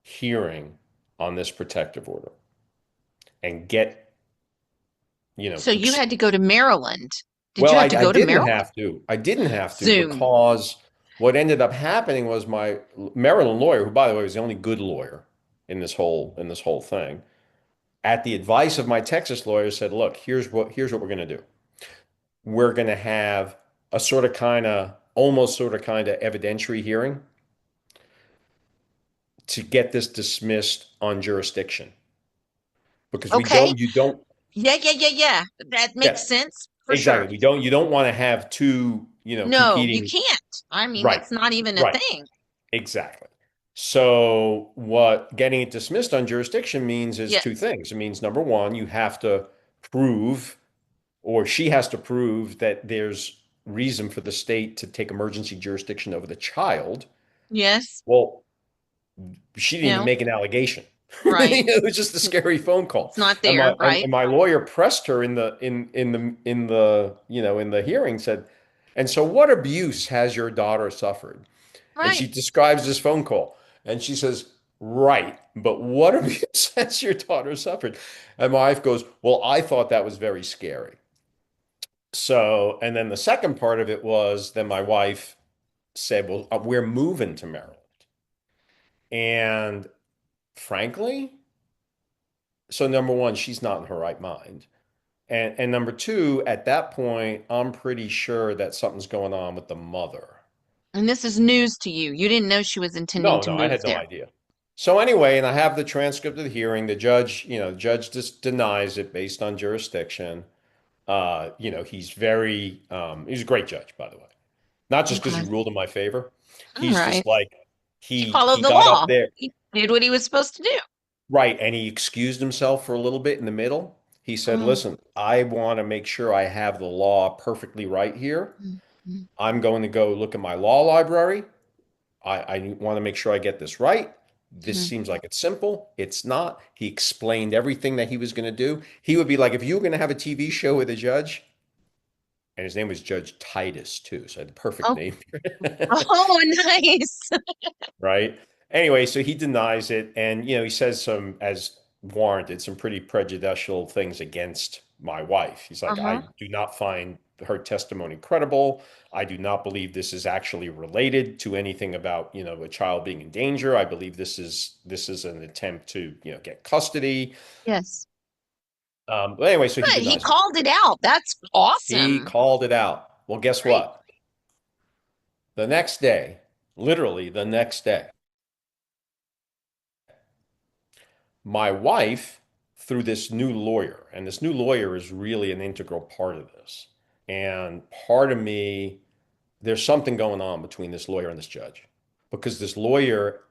Speaker 2: hearing on this protective order and get, you know,
Speaker 1: So you
Speaker 2: ex
Speaker 1: had to go to Maryland. Did
Speaker 2: well,
Speaker 1: you
Speaker 2: I,
Speaker 1: have to
Speaker 2: I
Speaker 1: go to
Speaker 2: didn't
Speaker 1: Maryland?
Speaker 2: have to. I didn't have to
Speaker 1: Zoom.
Speaker 2: because what ended up happening was my Maryland lawyer, who by the way was the only good lawyer in this whole thing, at the advice of my Texas lawyer said, "Look, here's what we're going to do. We're going to have a sort of kind of almost sort of kind of evidentiary hearing to get this dismissed on jurisdiction because
Speaker 1: Okay.
Speaker 2: you don't
Speaker 1: Yeah, yeah, yeah, yeah. That
Speaker 2: yeah,
Speaker 1: makes sense for
Speaker 2: exactly.
Speaker 1: sure.
Speaker 2: You don't want to have two,
Speaker 1: No, you
Speaker 2: competing.
Speaker 1: can't. I mean,
Speaker 2: Right.
Speaker 1: it's not even a
Speaker 2: Right.
Speaker 1: thing.
Speaker 2: Exactly. So what getting it dismissed on jurisdiction means is two
Speaker 1: Yes.
Speaker 2: things. It means number one, you have to prove, or she has to prove that there's reason for the state to take emergency jurisdiction over the child.
Speaker 1: Yes.
Speaker 2: Well, she didn't even
Speaker 1: No.
Speaker 2: make an allegation.
Speaker 1: Right.
Speaker 2: It was just a scary phone call.
Speaker 1: It's not
Speaker 2: And
Speaker 1: there, right?
Speaker 2: my lawyer pressed her in the hearing, said, and so what abuse has your daughter suffered? And she
Speaker 1: Right.
Speaker 2: describes this phone call. And she says, right, but what abuse has your daughter suffered? And my wife goes, well, I thought that was very scary. So, and then the second part of it was, then my wife said, well, we're moving to Maryland. And frankly, so number one, she's not in her right mind. And number two, at that point, I'm pretty sure that something's going on with the mother.
Speaker 1: And this is news to you. You didn't know she was intending
Speaker 2: No,
Speaker 1: to
Speaker 2: no, I
Speaker 1: move
Speaker 2: had no
Speaker 1: there.
Speaker 2: idea. So anyway, and I have the transcript of the hearing. The judge, the judge just denies it based on jurisdiction. He's a great judge, by the way. Not just because he
Speaker 1: Okay.
Speaker 2: ruled in my favor.
Speaker 1: All
Speaker 2: He's
Speaker 1: right.
Speaker 2: just like
Speaker 1: He
Speaker 2: he
Speaker 1: followed the
Speaker 2: got up
Speaker 1: law.
Speaker 2: there,
Speaker 1: He did what he was supposed to do.
Speaker 2: right, and he excused himself for a little bit in the middle. He said,
Speaker 1: Mm,
Speaker 2: "Listen, I want to make sure I have the law perfectly right here.
Speaker 1: mm, mm,
Speaker 2: I'm going to go look at my law library. I want to make sure I get this right. This
Speaker 1: mm.
Speaker 2: seems like it's simple. It's not." He explained everything that he was going to do. He would be like, if you were going to have a TV show with a judge, and his name was Judge Titus, too. So I had the perfect
Speaker 1: Oh,
Speaker 2: name.
Speaker 1: oh, nice.
Speaker 2: Right. Anyway, so he denies it. And, he says some, as warranted, some pretty prejudicial things against my wife. He's like,
Speaker 1: Uh-huh.
Speaker 2: I do not find her testimony credible. I do not believe this is actually related to anything about, a child being in danger. I believe this is an attempt to, get custody.
Speaker 1: Yes.
Speaker 2: But anyway, so he
Speaker 1: But he
Speaker 2: denies it.
Speaker 1: called it out. That's
Speaker 2: He
Speaker 1: awesome.
Speaker 2: called it out. Well, guess
Speaker 1: Great.
Speaker 2: what? The next day, literally the next day, my wife, through this new lawyer, and this new lawyer is really an integral part of this. And part of me, there's something going on between this lawyer and this judge, because this lawyer,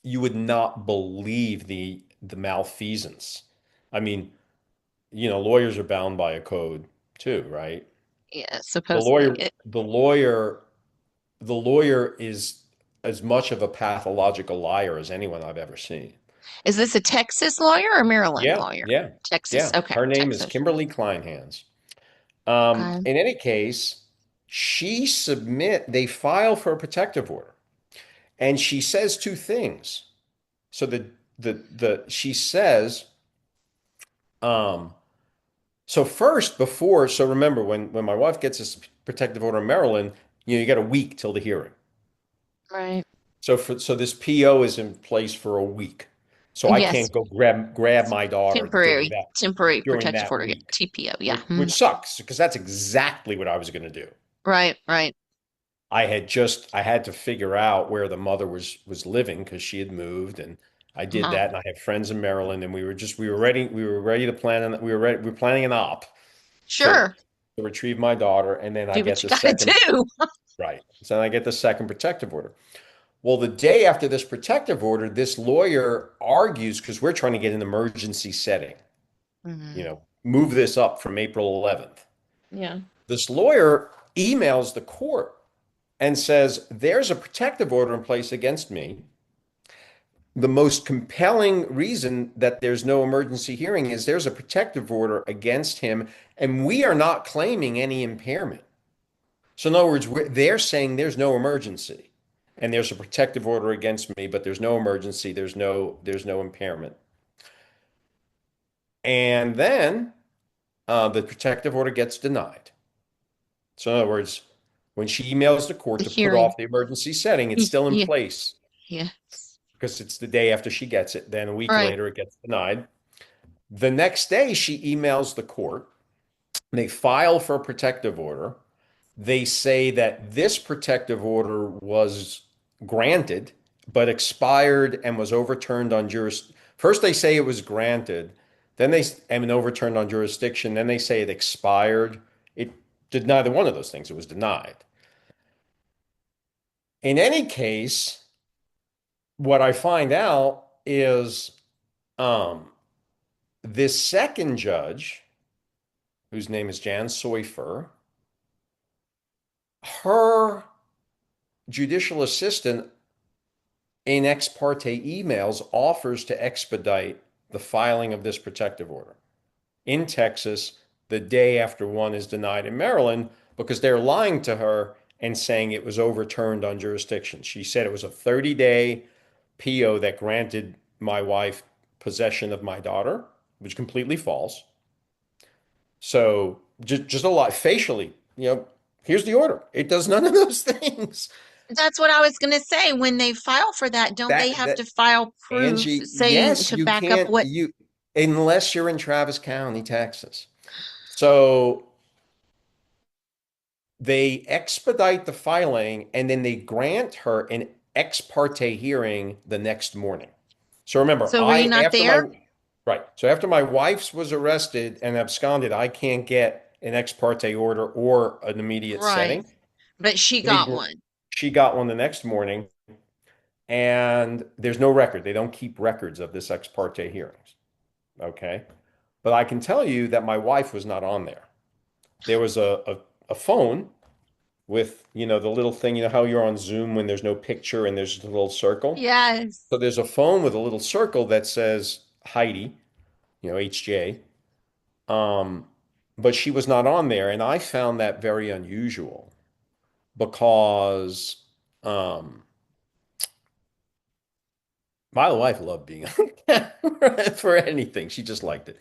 Speaker 2: you would not believe the malfeasance. I mean, lawyers are bound by a code too, right?
Speaker 1: Yeah,
Speaker 2: The
Speaker 1: supposedly.
Speaker 2: lawyer, the lawyer, the lawyer is as much of a pathological liar as anyone I've ever seen.
Speaker 1: Is this a Texas lawyer or Maryland
Speaker 2: Yeah,
Speaker 1: lawyer?
Speaker 2: yeah,
Speaker 1: Texas.
Speaker 2: yeah.
Speaker 1: Okay,
Speaker 2: Her name is
Speaker 1: Texas.
Speaker 2: Kimberly Kleinhans.
Speaker 1: Okay.
Speaker 2: In any case, they file for a protective order, and she says two things. So she says, um, so first before, so remember when my wife gets this protective order in Maryland, you got a week till the hearing.
Speaker 1: Right.
Speaker 2: So this PO is in place for a week. So I
Speaker 1: Yes.
Speaker 2: can't go grab my daughter
Speaker 1: Temporary, temporary
Speaker 2: during
Speaker 1: protective
Speaker 2: that
Speaker 1: order. Yeah.
Speaker 2: week,
Speaker 1: TPO. Yeah.
Speaker 2: which sucks because that's exactly what I was going to do.
Speaker 1: Right, right.
Speaker 2: I had to figure out where the mother was living because she had moved, and I did
Speaker 1: Uh-huh.
Speaker 2: that. And I have friends in Maryland, and we were ready to plan, and we were planning an op to,
Speaker 1: Sure.
Speaker 2: to retrieve my daughter, and then I
Speaker 1: Do
Speaker 2: get
Speaker 1: what you
Speaker 2: the
Speaker 1: gotta
Speaker 2: second
Speaker 1: do.
Speaker 2: right. So then I get the second protective order. Well, the day after this protective order, this lawyer argues because we're trying to get an emergency setting,
Speaker 1: Hmm.
Speaker 2: move this up from April 11th.
Speaker 1: Yeah.
Speaker 2: This lawyer emails the court and says, there's a protective order in place against me. The most compelling reason that there's no emergency hearing is there's a protective order against him, and we are not claiming any impairment. So, in other words, they're saying there's no emergency, and there's a protective order against me, but there's no emergency, there's no impairment. And then the protective order gets denied. So, in other words, when she emails the court
Speaker 1: The
Speaker 2: to put off
Speaker 1: hearing.
Speaker 2: the emergency setting, it's still in
Speaker 1: Yeah.
Speaker 2: place
Speaker 1: Yes.
Speaker 2: because it's the day after she gets it. Then a week
Speaker 1: Right.
Speaker 2: later, it gets denied. The next day, she emails the court. They file for a protective order. They say that this protective order was granted, but expired and was overturned on juris. First, they say it was granted, then they and overturned on jurisdiction. Then they say it expired. It did neither one of those things. It was denied. In any case, what I find out is um, this second judge, whose name is Jan Soifer, her judicial assistant in ex parte emails offers to expedite the filing of this protective order in Texas the day after one is denied in Maryland because they're lying to her and saying it was overturned on jurisdiction. She said it was a 30-day PO that granted my wife possession of my daughter, which is completely false. So just a lot facially, here's the order. It does none of those things.
Speaker 1: That's what I was going to say. When they file for that, don't they
Speaker 2: That
Speaker 1: have
Speaker 2: that
Speaker 1: to file proof
Speaker 2: Angie,
Speaker 1: saying
Speaker 2: yes,
Speaker 1: to
Speaker 2: you
Speaker 1: back up
Speaker 2: can't
Speaker 1: what?
Speaker 2: you unless you're in Travis County, Texas. So they expedite the filing and then they grant her an ex parte hearing the next morning. So remember,
Speaker 1: So were you
Speaker 2: I
Speaker 1: not
Speaker 2: after
Speaker 1: there?
Speaker 2: my right. So after my wife's was arrested and absconded, I can't get an ex parte order or an immediate
Speaker 1: Right.
Speaker 2: setting.
Speaker 1: But she
Speaker 2: They
Speaker 1: got
Speaker 2: gr-
Speaker 1: one.
Speaker 2: she got one the next morning, and there's no record. They don't keep records of this ex parte hearings. Okay. But I can tell you that my wife was not on there. There was a phone with, the little thing, how you're on Zoom when there's no picture and there's a little circle.
Speaker 1: Yes.
Speaker 2: So there's a phone with a little circle that says Heidi, HJ. Um, but she was not on there. And I found that very unusual because um, my wife loved being on camera for anything. She just liked it.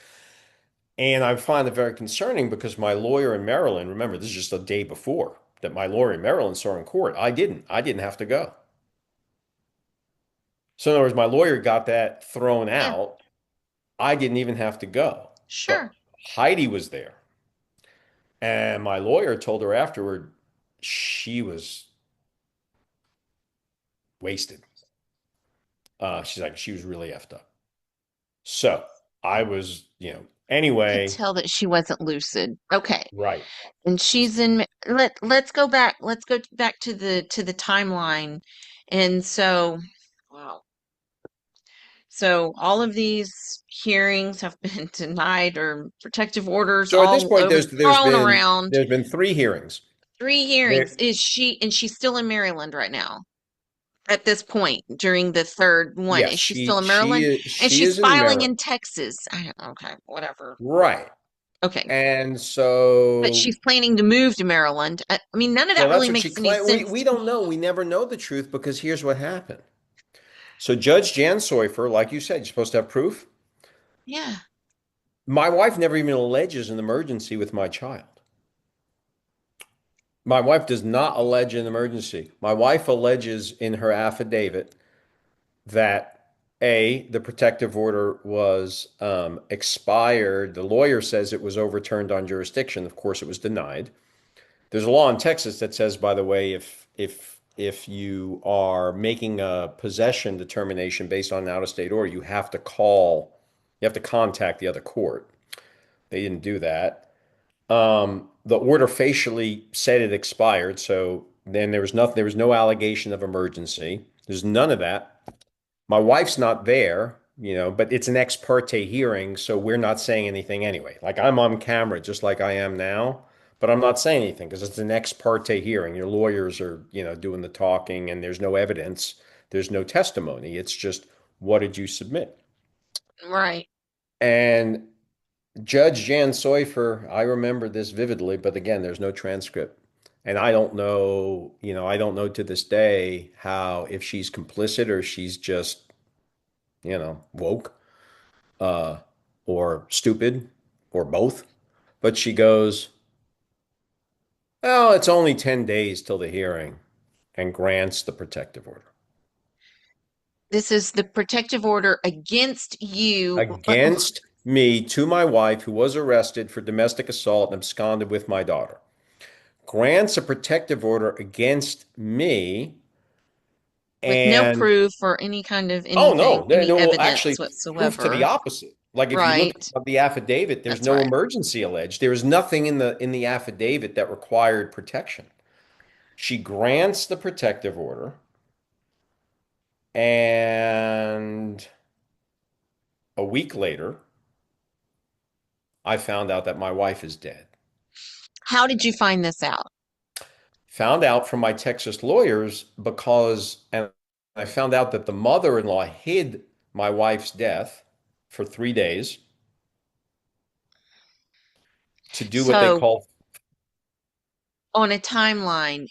Speaker 2: And I find it very concerning because my lawyer in Maryland, remember, this is just a day before that my lawyer in Maryland saw in court. I didn't. I didn't have to go. So in other words, my lawyer got that thrown
Speaker 1: Yeah,
Speaker 2: out. I didn't even have to go. But
Speaker 1: sure.
Speaker 2: Heidi was there. And my lawyer told her afterward she was wasted. She's like, she was really effed up. So I was,
Speaker 1: Could
Speaker 2: anyway,
Speaker 1: tell that she wasn't lucid. Okay.
Speaker 2: right.
Speaker 1: And she's in let's go back. Let's go back to the timeline. And so, wow. So all of these hearings have been denied or protective orders
Speaker 2: So at this
Speaker 1: all
Speaker 2: point,
Speaker 1: over
Speaker 2: there's
Speaker 1: thrown
Speaker 2: been
Speaker 1: around.
Speaker 2: there's been three hearings.
Speaker 1: Three hearings.
Speaker 2: There,
Speaker 1: Is she and she's still in Maryland right now at this point during the third one?
Speaker 2: yes,
Speaker 1: Is she still
Speaker 2: she
Speaker 1: in
Speaker 2: she
Speaker 1: Maryland?
Speaker 2: is
Speaker 1: And
Speaker 2: she
Speaker 1: she's
Speaker 2: is in
Speaker 1: filing
Speaker 2: Maryland.
Speaker 1: in Texas. Okay, whatever.
Speaker 2: Right.
Speaker 1: Okay.
Speaker 2: And
Speaker 1: But
Speaker 2: so,
Speaker 1: she's planning to move to Maryland. I mean, none of that
Speaker 2: well, that's
Speaker 1: really
Speaker 2: what she
Speaker 1: makes any
Speaker 2: claimed. We
Speaker 1: sense
Speaker 2: we
Speaker 1: to
Speaker 2: don't
Speaker 1: me.
Speaker 2: know. We never know the truth because here's what happened. So Judge Jan Soifer, like you said, you're supposed to have proof.
Speaker 1: Yeah.
Speaker 2: My wife never even alleges an emergency with my child. My wife does not allege an emergency. My wife alleges in her affidavit that the protective order was expired. The lawyer says it was overturned on jurisdiction. Of course, it was denied. There's a law in Texas that says, by the way, if you are making a possession determination based on an out-of-state order, you have to contact the other court. They didn't do that. The order facially said it expired, so then there was no allegation of emergency. There's none of that. My wife's not there, but it's an ex parte hearing, so we're not saying anything anyway. Like I'm on camera just like I am now, but I'm not saying anything because it's an ex parte hearing. Your lawyers are, doing the talking and there's no evidence, there's no testimony. It's just what did you submit?
Speaker 1: Right.
Speaker 2: And Judge Jan Soifer, I remember this vividly, but again, there's no transcript. And I don't know to this day how if she's complicit or she's just, woke uh, or stupid or both. But she goes, oh, it's only 10 days till the hearing and grants the protective order
Speaker 1: This is the protective order against you.
Speaker 2: against me to my wife, who was arrested for domestic assault and absconded with my daughter. Grants a protective order against me.
Speaker 1: With no
Speaker 2: And
Speaker 1: proof or any kind of
Speaker 2: oh,
Speaker 1: anything,
Speaker 2: no,
Speaker 1: any
Speaker 2: no,
Speaker 1: evidence
Speaker 2: actually, proof to the
Speaker 1: whatsoever.
Speaker 2: opposite. Like if you look
Speaker 1: Right.
Speaker 2: at the affidavit, there's
Speaker 1: That's
Speaker 2: no
Speaker 1: right.
Speaker 2: emergency alleged. There is nothing in the affidavit that required protection. She grants the protective order, and a week later, I found out that my wife is dead.
Speaker 1: How did you find this out?
Speaker 2: Found out from my Texas lawyers because, and I found out that the mother-in-law hid my wife's death for 3 days to do what they
Speaker 1: So
Speaker 2: call,
Speaker 1: on a timeline,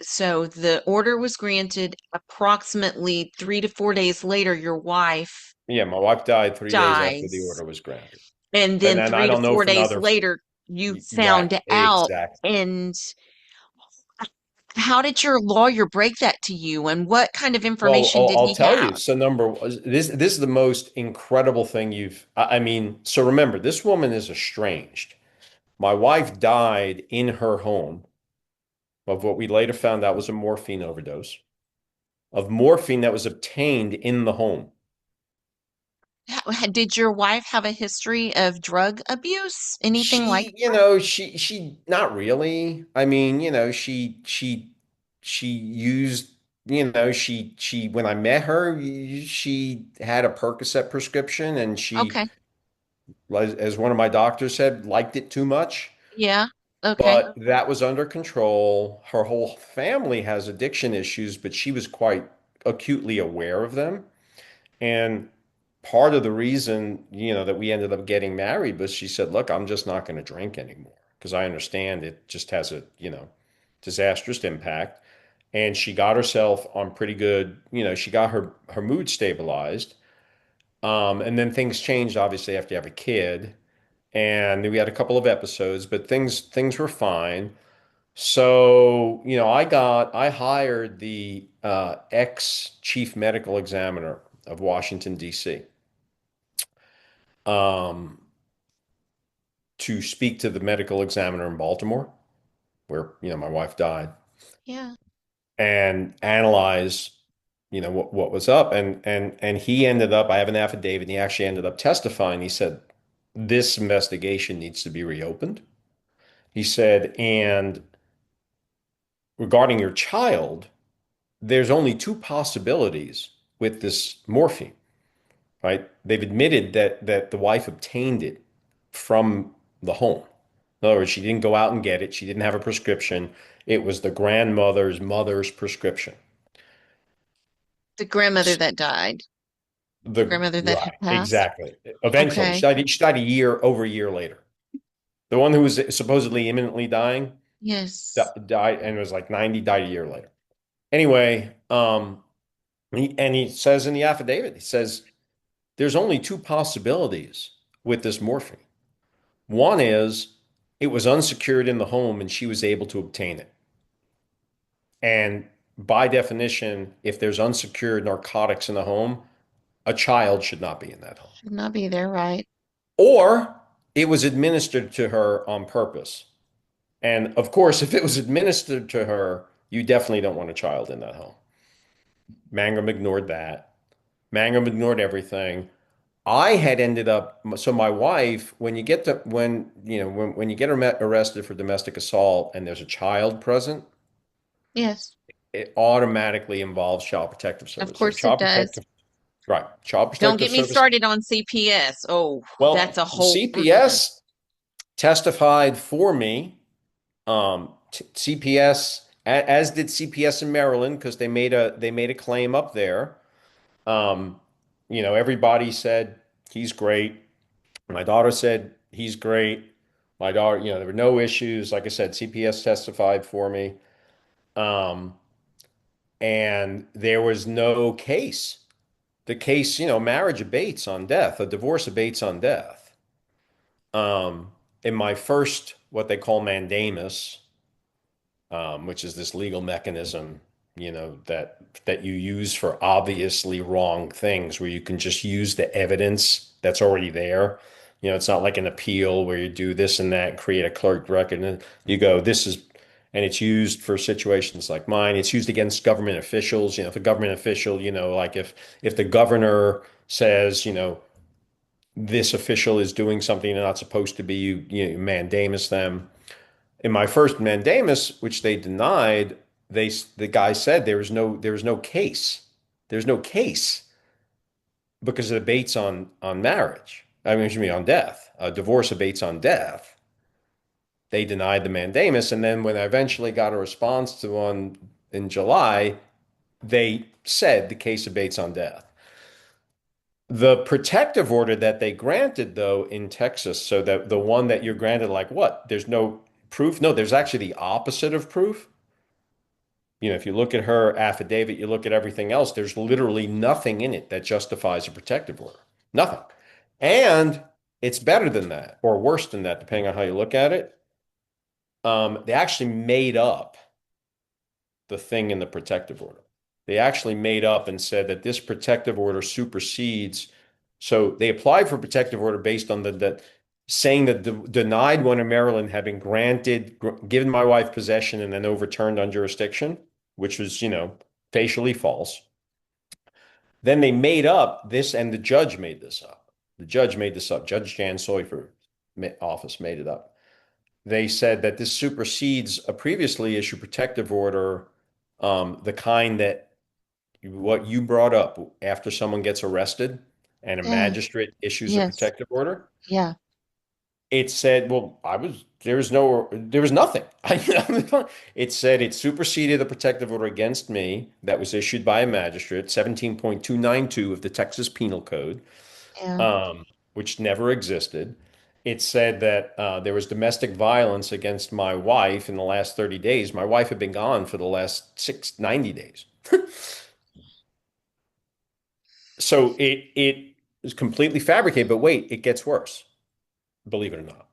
Speaker 1: so the order was granted approximately 3 to 4 days later, your wife
Speaker 2: yeah, my wife died 3 days after the
Speaker 1: dies.
Speaker 2: order was granted.
Speaker 1: And
Speaker 2: And
Speaker 1: then
Speaker 2: then I
Speaker 1: three to
Speaker 2: don't know
Speaker 1: four
Speaker 2: if
Speaker 1: days
Speaker 2: another,
Speaker 1: later, you
Speaker 2: right,
Speaker 1: found out.
Speaker 2: exactly.
Speaker 1: And how did your lawyer break that to you? And what kind of
Speaker 2: Well,
Speaker 1: information
Speaker 2: I'll,
Speaker 1: did
Speaker 2: I'll
Speaker 1: he
Speaker 2: tell you.
Speaker 1: have?
Speaker 2: So this is the most incredible thing I mean, so remember, this woman is estranged. My wife died in her home of what we later found out was a morphine overdose, of morphine that was obtained in the home.
Speaker 1: Did your wife have a history of drug abuse? Anything like
Speaker 2: She not really. I mean, she used, she when I met her, she had a Percocet prescription and
Speaker 1: that?
Speaker 2: she,
Speaker 1: Okay.
Speaker 2: as one of my doctors said, liked it too much.
Speaker 1: Yeah. Okay.
Speaker 2: But that was under control. Her whole family has addiction issues, but she was quite acutely aware of them. And part of the reason, that we ended up getting married was she said, "Look, I'm just not going to drink anymore because I understand it just has a, disastrous impact." And she got herself on pretty good, she got her mood stabilized. And then things changed obviously after you have a kid. And we had a couple of episodes, but things were fine. So, I hired the ex chief medical examiner of Washington, D.C., um, to speak to the medical examiner in Baltimore, where, my wife died,
Speaker 1: Yeah.
Speaker 2: and analyze, what was up. And he ended up, I have an affidavit, and he actually ended up testifying. He said, this investigation needs to be reopened. He said, and regarding your child, there's only two possibilities with this morphine, right? They've admitted that the wife obtained it from the home. In other words, she didn't go out and get it. She didn't have a prescription. It was the grandmother's mother's prescription.
Speaker 1: The grandmother that died, the grandmother that had
Speaker 2: Right,
Speaker 1: passed.
Speaker 2: exactly. Eventually,
Speaker 1: Okay.
Speaker 2: she died over a year later. The one who was supposedly imminently dying
Speaker 1: Yes.
Speaker 2: died and was like 90, died a year later. Anyway, he says in the affidavit, he says, there's only two possibilities with this morphine. One is it was unsecured in the home and she was able to obtain it. And by definition, if there's unsecured narcotics in the home, a child should not be in that home.
Speaker 1: Should not be there, right?
Speaker 2: Or it was administered to her on purpose. And of course, if it was administered to her, you definitely don't want a child in that home. Mangum ignored that. Mangum ignored everything. I had ended up, so my wife, when you get arrested for domestic assault and there's a child present,
Speaker 1: Yes.
Speaker 2: it automatically involves Child Protective
Speaker 1: Of
Speaker 2: Services.
Speaker 1: course it does.
Speaker 2: Right, Child
Speaker 1: Don't
Speaker 2: Protective
Speaker 1: get me
Speaker 2: Service.
Speaker 1: started on CPS. Oh, that's
Speaker 2: Well,
Speaker 1: a whole.
Speaker 2: CPS testified for me. CPS, as did CPS in Maryland, because they made a claim up there. Um, everybody said he's great. My daughter said he's great. My daughter, there were no issues. Like I said, CPS testified for me. Um, and there was no case. The case, marriage abates on death, a divorce abates on death. In my first, what they call mandamus, which is this legal mechanism, that you use for obviously wrong things, where you can just use the evidence that's already there. It's not like an appeal where you do this and that, create a clerk record, and you go, this is, and it's used for situations like mine. It's used against government officials. If a government official, like if the governor says, this official is doing something they're not supposed to be, you mandamus them. In my first mandamus, which they denied, the guy said there was no case. There's no case because it abates on marriage. I mean, excuse me, on death. Divorce abates on death. They denied the mandamus, and then when I eventually got a response to one in July, they said the case abates on death. The protective order that they granted, though, in Texas, so that the one that you're granted, like what? There's no proof? No, there's actually the opposite of proof. If you look at her affidavit, you look at everything else, there's literally nothing in it that justifies a protective order. Nothing. And it's better than that, or worse than that, depending on how you look at it. They actually made up the thing in the protective order. They actually made up and said that this protective order supersedes. So they applied for protective order based on the saying that denied one in Maryland had been given my wife possession and then overturned on jurisdiction, which was, facially false. Then they made up this, and the judge made this up. The judge made this up. Judge Jan Soifer office made it up. They said that this supersedes a previously issued protective order, the kind that what you brought up after someone gets arrested and a
Speaker 1: Mm,
Speaker 2: magistrate issues a
Speaker 1: yes.
Speaker 2: protective order.
Speaker 1: Yeah.
Speaker 2: It said, well, there was nothing. It said it superseded the protective order against me that was issued by a magistrate, 17.292 of the Texas Penal Code,
Speaker 1: Yeah.
Speaker 2: which never existed. It said that there was domestic violence against my wife in the last 30 days. My wife had been gone for the last 90 days. So it is completely fabricated, but wait, it gets worse, believe it or not.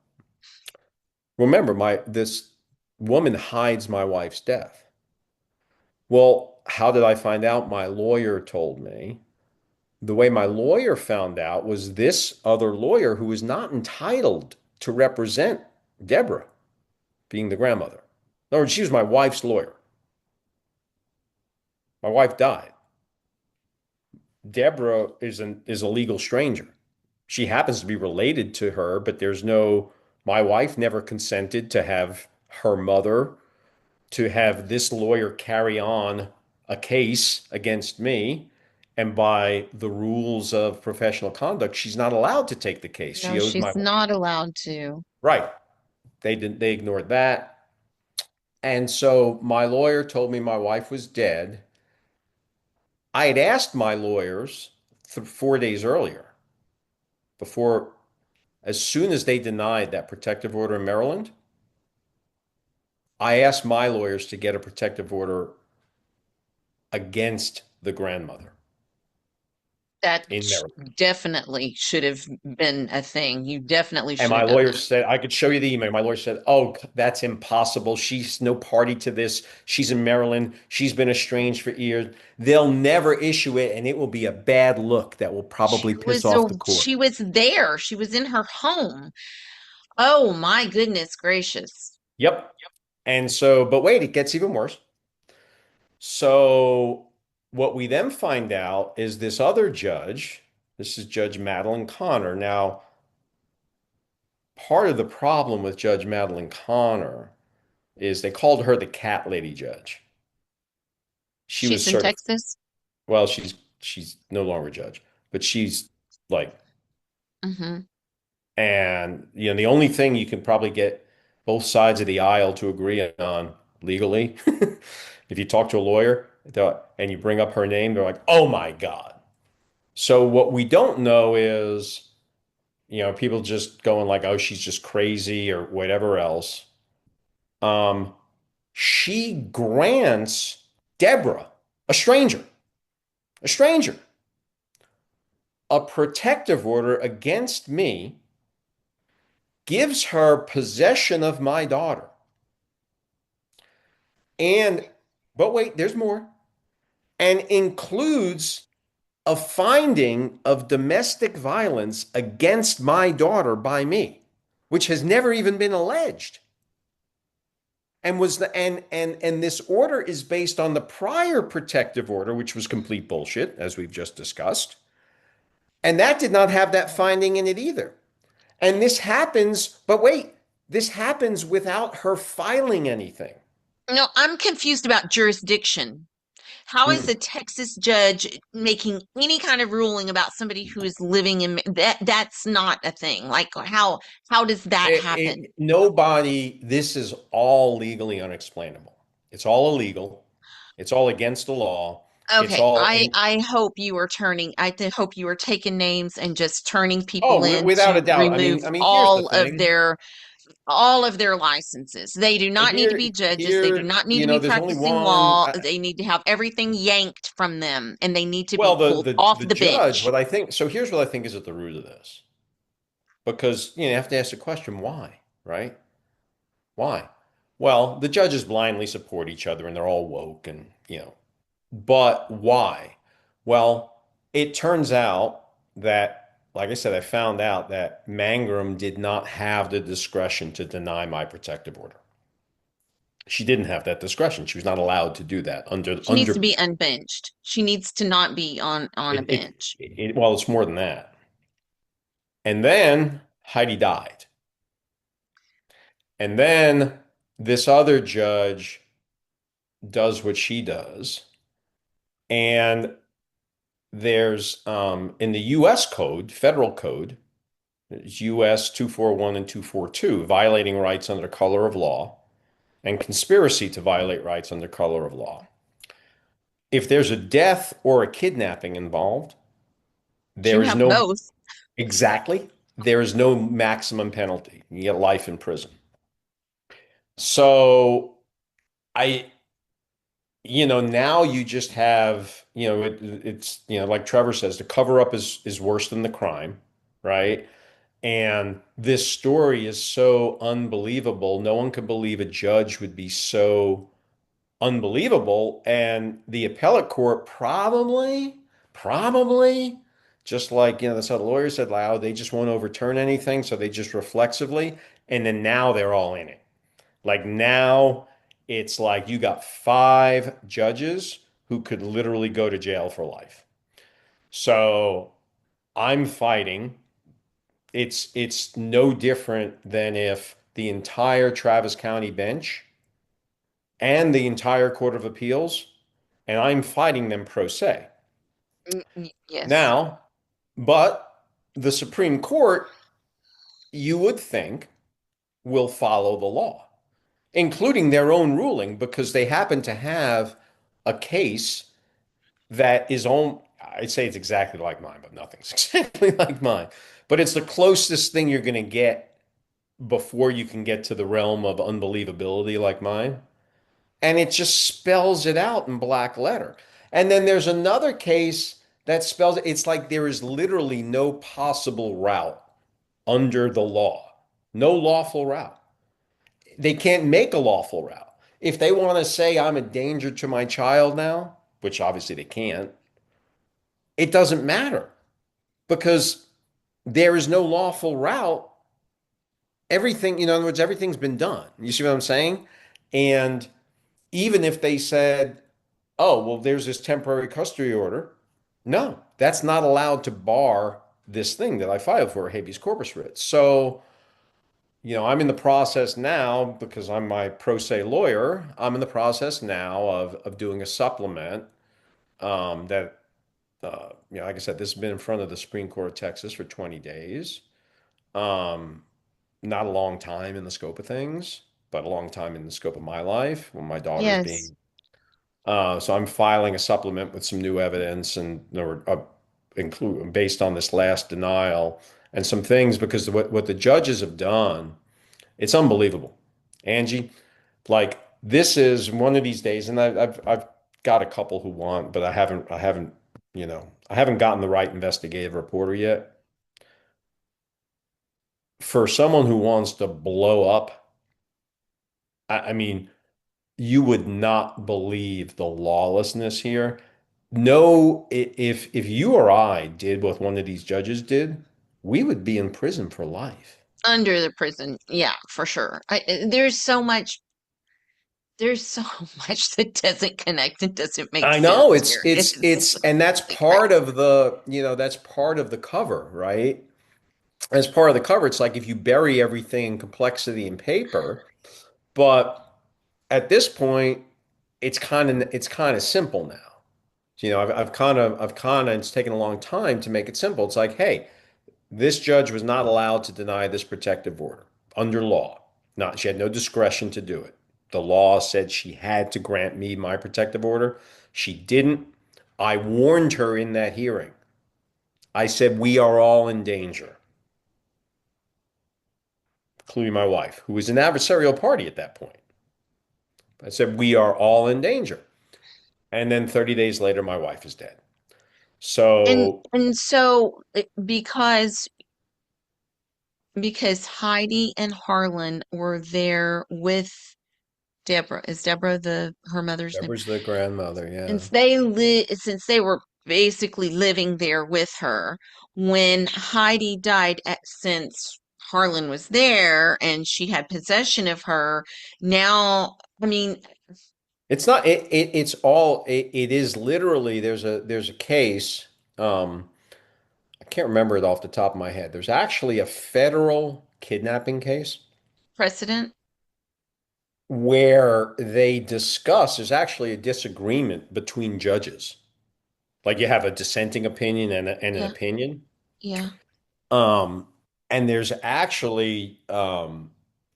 Speaker 2: Remember, my this woman hides my wife's death. Well, how did I find out? My lawyer told me. The way my lawyer found out was this other lawyer who was not entitled to represent Deborah, being the grandmother. In other words, she was my wife's lawyer. My wife died. Deborah is a legal stranger. She happens to be related to her, but my wife never consented to have her mother, to have this lawyer carry on a case against me. And by the rules of professional conduct, she's not allowed to take the case.
Speaker 1: No,
Speaker 2: She owes my
Speaker 1: she's not allowed to.
Speaker 2: right. They ignored that. And so my lawyer told me my wife was dead. I had asked my lawyers 4 days earlier, before, as soon as they denied that protective order in Maryland, I asked my lawyers to get a protective order against the grandmother
Speaker 1: That
Speaker 2: in Maryland.
Speaker 1: definitely should have been a thing. You definitely
Speaker 2: And
Speaker 1: should
Speaker 2: my
Speaker 1: have done
Speaker 2: lawyer
Speaker 1: that.
Speaker 2: said, I could show you the email. My lawyer said, oh, that's impossible. She's no party to this. She's in Maryland. She's been estranged for years. They'll never issue it, and it will be a bad look that will probably piss off the court.
Speaker 1: She was there. She was in her home. Oh my goodness gracious.
Speaker 2: Yep. And so, but wait, it gets even worse. So, what we then find out is this other judge, this is Judge Madeline Connor. Now, part of the problem with Judge Madeline Connor is they called her the cat lady judge. She was
Speaker 1: She's in
Speaker 2: certified.
Speaker 1: Texas.
Speaker 2: Well, she's no longer a judge, but she's like,
Speaker 1: Hmm.
Speaker 2: and the only thing you can probably get both sides of the aisle to agree on legally, if you talk to a lawyer and you bring up her name, they're like, oh my God. So what we don't know is, people just going like, oh, she's just crazy or whatever else. Um, she grants Deborah, a stranger, a stranger, a protective order against me, gives her possession of my daughter. And, but wait, there's more, and includes a finding of domestic violence against my daughter by me, which has never even been alleged. And was the and this order is based on the prior protective order, which was complete bullshit, as we've just discussed. And that did not have that finding in it either. And this happens, but wait, this happens without her filing anything.
Speaker 1: No, I'm confused about jurisdiction. How is
Speaker 2: Hmm.
Speaker 1: a Texas judge making any kind of ruling about somebody who is living in that's not a thing. Like how does that happen?
Speaker 2: This is all legally unexplainable. It's all illegal. It's all against the law. It's
Speaker 1: Okay,
Speaker 2: all
Speaker 1: I
Speaker 2: in.
Speaker 1: I hope you are turning. Hope you are taking names and just turning
Speaker 2: Oh,
Speaker 1: people in
Speaker 2: without a
Speaker 1: to
Speaker 2: doubt.
Speaker 1: remove
Speaker 2: Here's the thing.
Speaker 1: all of their licenses. They do not need to be judges. They do not need to be
Speaker 2: There's only
Speaker 1: practicing
Speaker 2: one.
Speaker 1: law. They need to have everything yanked from them, and they need to
Speaker 2: Well,
Speaker 1: be pulled off
Speaker 2: the
Speaker 1: the
Speaker 2: judge,
Speaker 1: bench.
Speaker 2: what I think, so here's what I think is at the root of this. Because, you have to ask the question, why, right? Why? Well, the judges blindly support each other and they're all woke and, but why? Well, it turns out that, like I said, I found out that Mangrum did not have the discretion to deny my protective order. She didn't have that discretion. She was not allowed to do that
Speaker 1: She needs to
Speaker 2: under
Speaker 1: be unbenched. She needs to not be on a
Speaker 2: it, it,
Speaker 1: bench.
Speaker 2: well, it's more than that. And then Heidi died. And then this other judge does what she does. And there's in the US code, federal code, it's US 241 and 242, violating rights under color of law and conspiracy to violate rights under color of law. If there's a death or a kidnapping involved,
Speaker 1: You
Speaker 2: there is
Speaker 1: have
Speaker 2: no
Speaker 1: both.
Speaker 2: exactly, there is no maximum penalty. You get life in prison. So I now you just have, it's, like Trevor says, the cover up is worse than the crime, right? And this story is so unbelievable. No one could believe a judge would be so unbelievable. And the appellate court probably, just like, that's how the lawyer said, loud, they just won't overturn anything. So they just reflexively, and then now they're all in it. Like now, it's like you got five judges who could literally go to jail for life. So I'm fighting. It's no different than if the entire Travis County bench and the entire Court of Appeals, and I'm fighting them pro se.
Speaker 1: Yes.
Speaker 2: Now, but the Supreme Court, you would think, will follow the law, including their own ruling, because they happen to have a case that is on, I'd say it's exactly like mine, but nothing's exactly like mine. But it's the closest thing you're going to get before you can get to the realm of unbelievability like mine. And it just spells it out in black letter. And then there's another case that spells it. It's like there is literally no possible route under the law, no lawful route. They can't make a lawful route. If they want to say I'm a danger to my child now, which obviously they can't, it doesn't matter because there is no lawful route. Everything, in other words, everything's been done. You see what I'm saying? And even if they said, oh, well, there's this temporary custody order, no, that's not allowed to bar this thing that I filed for, a habeas corpus writ. So, I'm in the process now because I'm my pro se lawyer. I'm in the process now of doing a supplement that, like I said, this has been in front of the Supreme Court of Texas for 20 days. Um, Not a long time in the scope of things, but a long time in the scope of my life when my daughter's
Speaker 1: Yes.
Speaker 2: being. So I'm filing a supplement with some new evidence and or include based on this last denial and some things because what the judges have done, it's unbelievable. Angie, like this is one of these days, and I've got a couple who want, but I haven't gotten the right investigative reporter yet. For someone who wants to blow up, I mean, you would not believe the lawlessness here. No, if you or I did what one of these judges did, we would be in prison for life.
Speaker 1: Under the prison. Yeah, for sure. There's so much that doesn't connect and doesn't make
Speaker 2: I know
Speaker 1: sense
Speaker 2: it's
Speaker 1: here.
Speaker 2: it's
Speaker 1: It's
Speaker 2: it's and that's
Speaker 1: really crazy.
Speaker 2: part of that's part of the cover, right? As part of the cover, it's like if you bury everything in complexity in paper, but at this point, it's kind of simple now. It's taken a long time to make it simple. It's like, hey, this judge was not allowed to deny this protective order under law. Not, she had no discretion to do it. The law said she had to grant me my protective order. She didn't. I warned her in that hearing. I said, we are all in danger, including my wife, who was an adversarial party at that point. I said, we are all in danger. And then 30 days later, my wife is dead. So
Speaker 1: And so because Heidi and Harlan were there with Deborah. Is Deborah the her mother's name?
Speaker 2: Deborah's the grandmother, yeah.
Speaker 1: Since they were basically living there with her, when Heidi died since Harlan was there and she had possession of her, now, I mean,
Speaker 2: It's not it's all it is literally there's a case I can't remember it off the top of my head. There's actually a federal kidnapping case
Speaker 1: precedent.
Speaker 2: where they discuss there's actually a disagreement between judges. Like you have a dissenting opinion and an
Speaker 1: Yeah,
Speaker 2: opinion.
Speaker 1: yeah.
Speaker 2: Um, and there's actually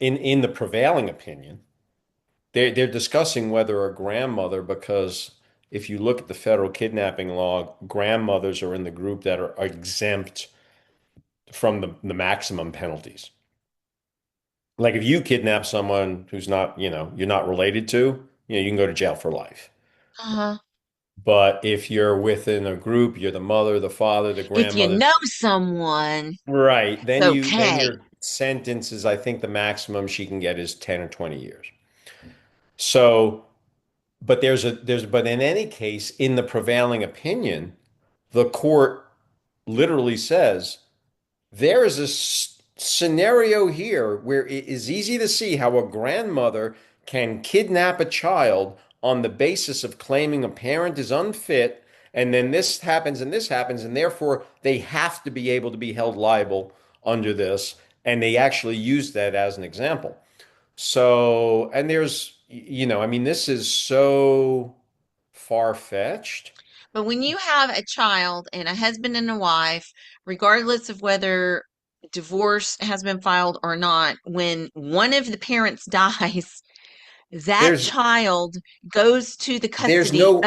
Speaker 2: in the prevailing opinion, they're discussing whether a grandmother, because if you look at the federal kidnapping law, grandmothers are in the group that are exempt from the maximum penalties. Like if you kidnap someone who's not, you're not related to, you can go to jail for life.
Speaker 1: Uh-huh.
Speaker 2: But if you're within a group, you're the mother, the father, the
Speaker 1: If you
Speaker 2: grandmother,
Speaker 1: know someone,
Speaker 2: right?
Speaker 1: it's
Speaker 2: Then
Speaker 1: okay.
Speaker 2: your sentence is, I think the maximum she can get is 10 or 20 years. So, but but in any case, in the prevailing opinion, the court literally says there is a scenario here where it is easy to see how a grandmother can kidnap a child on the basis of claiming a parent is unfit, and then this happens, and therefore they have to be able to be held liable under this. And they actually use that as an example. So, and I mean, this is so far-fetched.
Speaker 1: But when you have a child and a husband and a wife, regardless of whether divorce has been filed or not, when one of the parents dies, that
Speaker 2: There's
Speaker 1: child goes to the custody
Speaker 2: there's no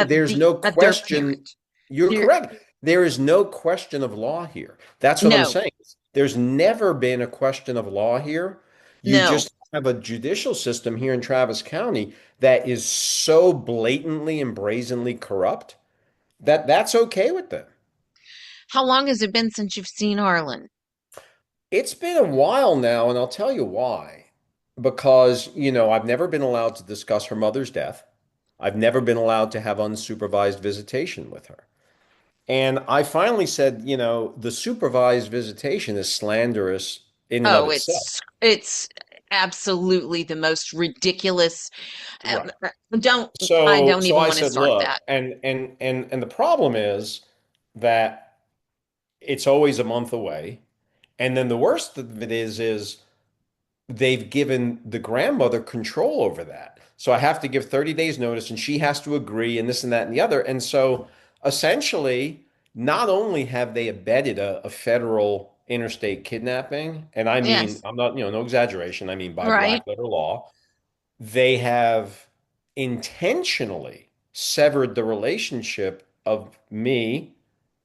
Speaker 1: of their
Speaker 2: question.
Speaker 1: parent.
Speaker 2: You're
Speaker 1: There,
Speaker 2: correct. There is no question of law here. That's what I'm
Speaker 1: no,
Speaker 2: saying. There's never been a question of law here. You
Speaker 1: no.
Speaker 2: just have a judicial system here in Travis County that is so blatantly and brazenly corrupt that that's okay with them.
Speaker 1: How long has it been since you've seen Harlan?
Speaker 2: It's been a while now, and I'll tell you why. Because, I've never been allowed to discuss her mother's death. I've never been allowed to have unsupervised visitation with her. And I finally said, the supervised visitation is slanderous in and of
Speaker 1: Oh,
Speaker 2: itself.
Speaker 1: it's absolutely the most ridiculous.
Speaker 2: Right.
Speaker 1: Don't I
Speaker 2: So
Speaker 1: don't
Speaker 2: so
Speaker 1: even
Speaker 2: I
Speaker 1: want to
Speaker 2: said,
Speaker 1: start
Speaker 2: look,
Speaker 1: that.
Speaker 2: and the problem is that it's always a month away. And then the worst of it is they've given the grandmother control over that. So I have to give 30 days notice and she has to agree and this and that and the other. And so essentially, not only have they abetted a federal interstate kidnapping, and I mean,
Speaker 1: Yes,
Speaker 2: I'm not, no exaggeration, I mean by
Speaker 1: right.
Speaker 2: black letter law, they have intentionally severed the relationship of me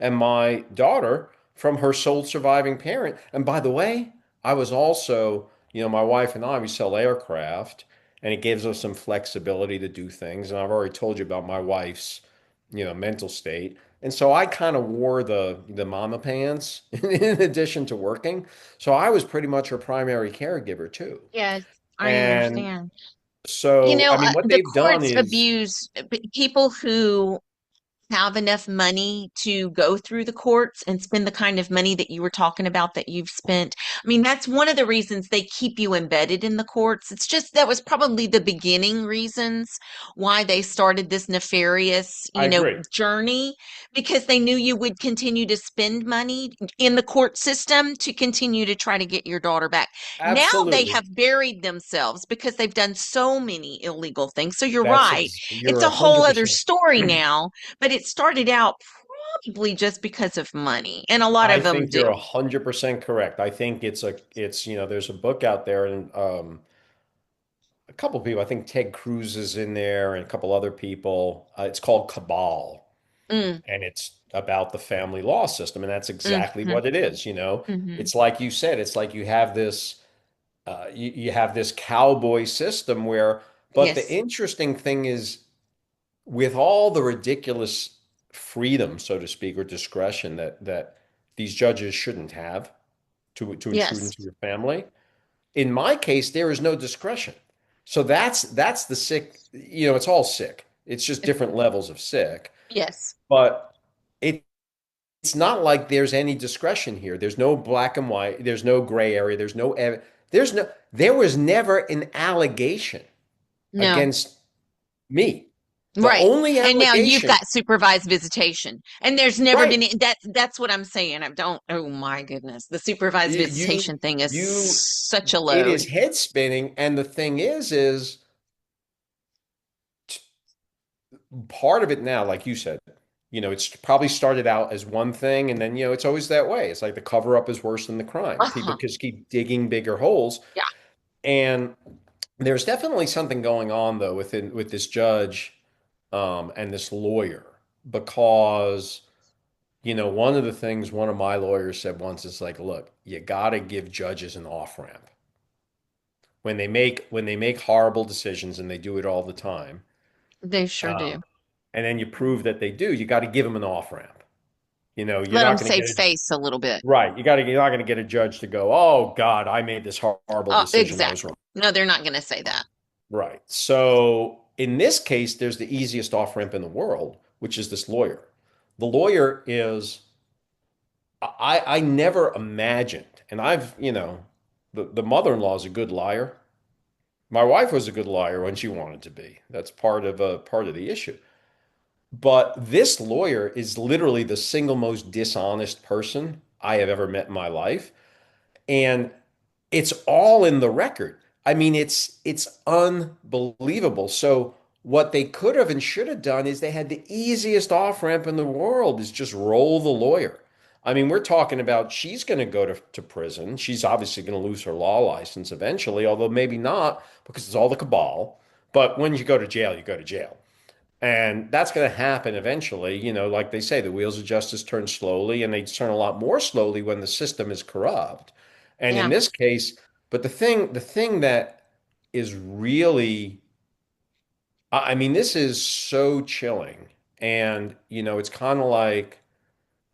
Speaker 2: and my daughter from her sole surviving parent. And by the way, I was also, my wife and I, we sell aircraft and it gives us some flexibility to do things. And I've already told you about my wife's, mental state. And so I kind of wore the mama pants in addition to working. So I was pretty much her primary caregiver too.
Speaker 1: Yes, I
Speaker 2: And
Speaker 1: understand.
Speaker 2: so, I mean, what
Speaker 1: The
Speaker 2: they've done
Speaker 1: courts
Speaker 2: is,
Speaker 1: abuse people who have enough money to go through the courts and spend the kind of money that you were talking about that you've spent. I mean, that's one of the reasons they keep you embedded in the courts. It's just that was probably the beginning reasons why they started this nefarious,
Speaker 2: I agree.
Speaker 1: journey because they knew you would continue to spend money in the court system to continue to try to get your daughter back. Now they
Speaker 2: Absolutely.
Speaker 1: have buried themselves because they've done so many illegal things. So you're right. It's
Speaker 2: You're
Speaker 1: a whole other
Speaker 2: 100%.
Speaker 1: story now, but it started out probably just because of money, and a lot
Speaker 2: I
Speaker 1: of them
Speaker 2: think you're
Speaker 1: do.
Speaker 2: 100% correct. I think there's a book out there and a couple people, I think Ted Cruz is in there and a couple other people. It's called Cabal.
Speaker 1: Mm,
Speaker 2: and it's about the family law system, and that's
Speaker 1: mm,
Speaker 2: exactly
Speaker 1: mm,
Speaker 2: what it is, you know.
Speaker 1: mm-hmm.
Speaker 2: It's like you said, it's like you have this cowboy system where, but the
Speaker 1: Yes.
Speaker 2: interesting thing is, with all the ridiculous freedom, so to speak, or discretion that these judges shouldn't have to intrude
Speaker 1: Yes.
Speaker 2: into your family, in my case, there is no discretion. So that's the sick, you know, it's all sick. It's just different levels of sick.
Speaker 1: Yes.
Speaker 2: But it it's not like there's any discretion here. There's no black and white, there's no gray area, there was never an allegation
Speaker 1: No.
Speaker 2: against me. The
Speaker 1: Right.
Speaker 2: only
Speaker 1: And now you've
Speaker 2: allegation,
Speaker 1: got supervised visitation. And there's never
Speaker 2: right?
Speaker 1: been that's what I'm saying. I don't oh my goodness. The supervised
Speaker 2: You
Speaker 1: visitation thing is
Speaker 2: you
Speaker 1: such a
Speaker 2: it
Speaker 1: load.
Speaker 2: is head spinning, and the thing is part of it now, like you said, you know, it's probably started out as one thing, and then, you know, it's always that way. It's like the cover up is worse than the crime. People
Speaker 1: Uh-huh.
Speaker 2: just keep digging bigger holes.
Speaker 1: Yeah.
Speaker 2: And there's definitely something going on though with this judge and this lawyer, because, you know, one of the things one of my lawyers said once is like, look, you got to give judges an off ramp when they make horrible decisions, and they do it all the time.
Speaker 1: They sure do.
Speaker 2: Um, and then you prove that they do. You got to give them an off ramp. You know, you're
Speaker 1: Let them
Speaker 2: not going to
Speaker 1: save
Speaker 2: get a
Speaker 1: face a little bit.
Speaker 2: right. You're not going to get a judge to go, oh God, I made this horrible
Speaker 1: Oh,
Speaker 2: decision. That was wrong.
Speaker 1: exactly. No, they're not going to say that.
Speaker 2: Right. So in this case, there's the easiest off ramp in the world, which is this lawyer. The lawyer is, I never imagined, and I've, you know, the mother-in-law is a good liar. My wife was a good liar when she wanted to be. That's part of the issue. But this lawyer is literally the single most dishonest person I have ever met in my life. And it's all in the record. I mean, it's unbelievable. So what they could have and should have done is they had the easiest off ramp in the world is just roll the lawyer. I mean, we're talking about she's going to go to prison. She's obviously going to lose her law license eventually, although maybe not because it's all the cabal. But when you go to jail, you go to jail. And that's going to happen eventually. You know, like they say, the wheels of justice turn slowly, and they turn a lot more slowly when the system is corrupt. And in
Speaker 1: Yeah.
Speaker 2: this case, but the thing that is really, I mean, this is so chilling. And, you know, it's kind of like,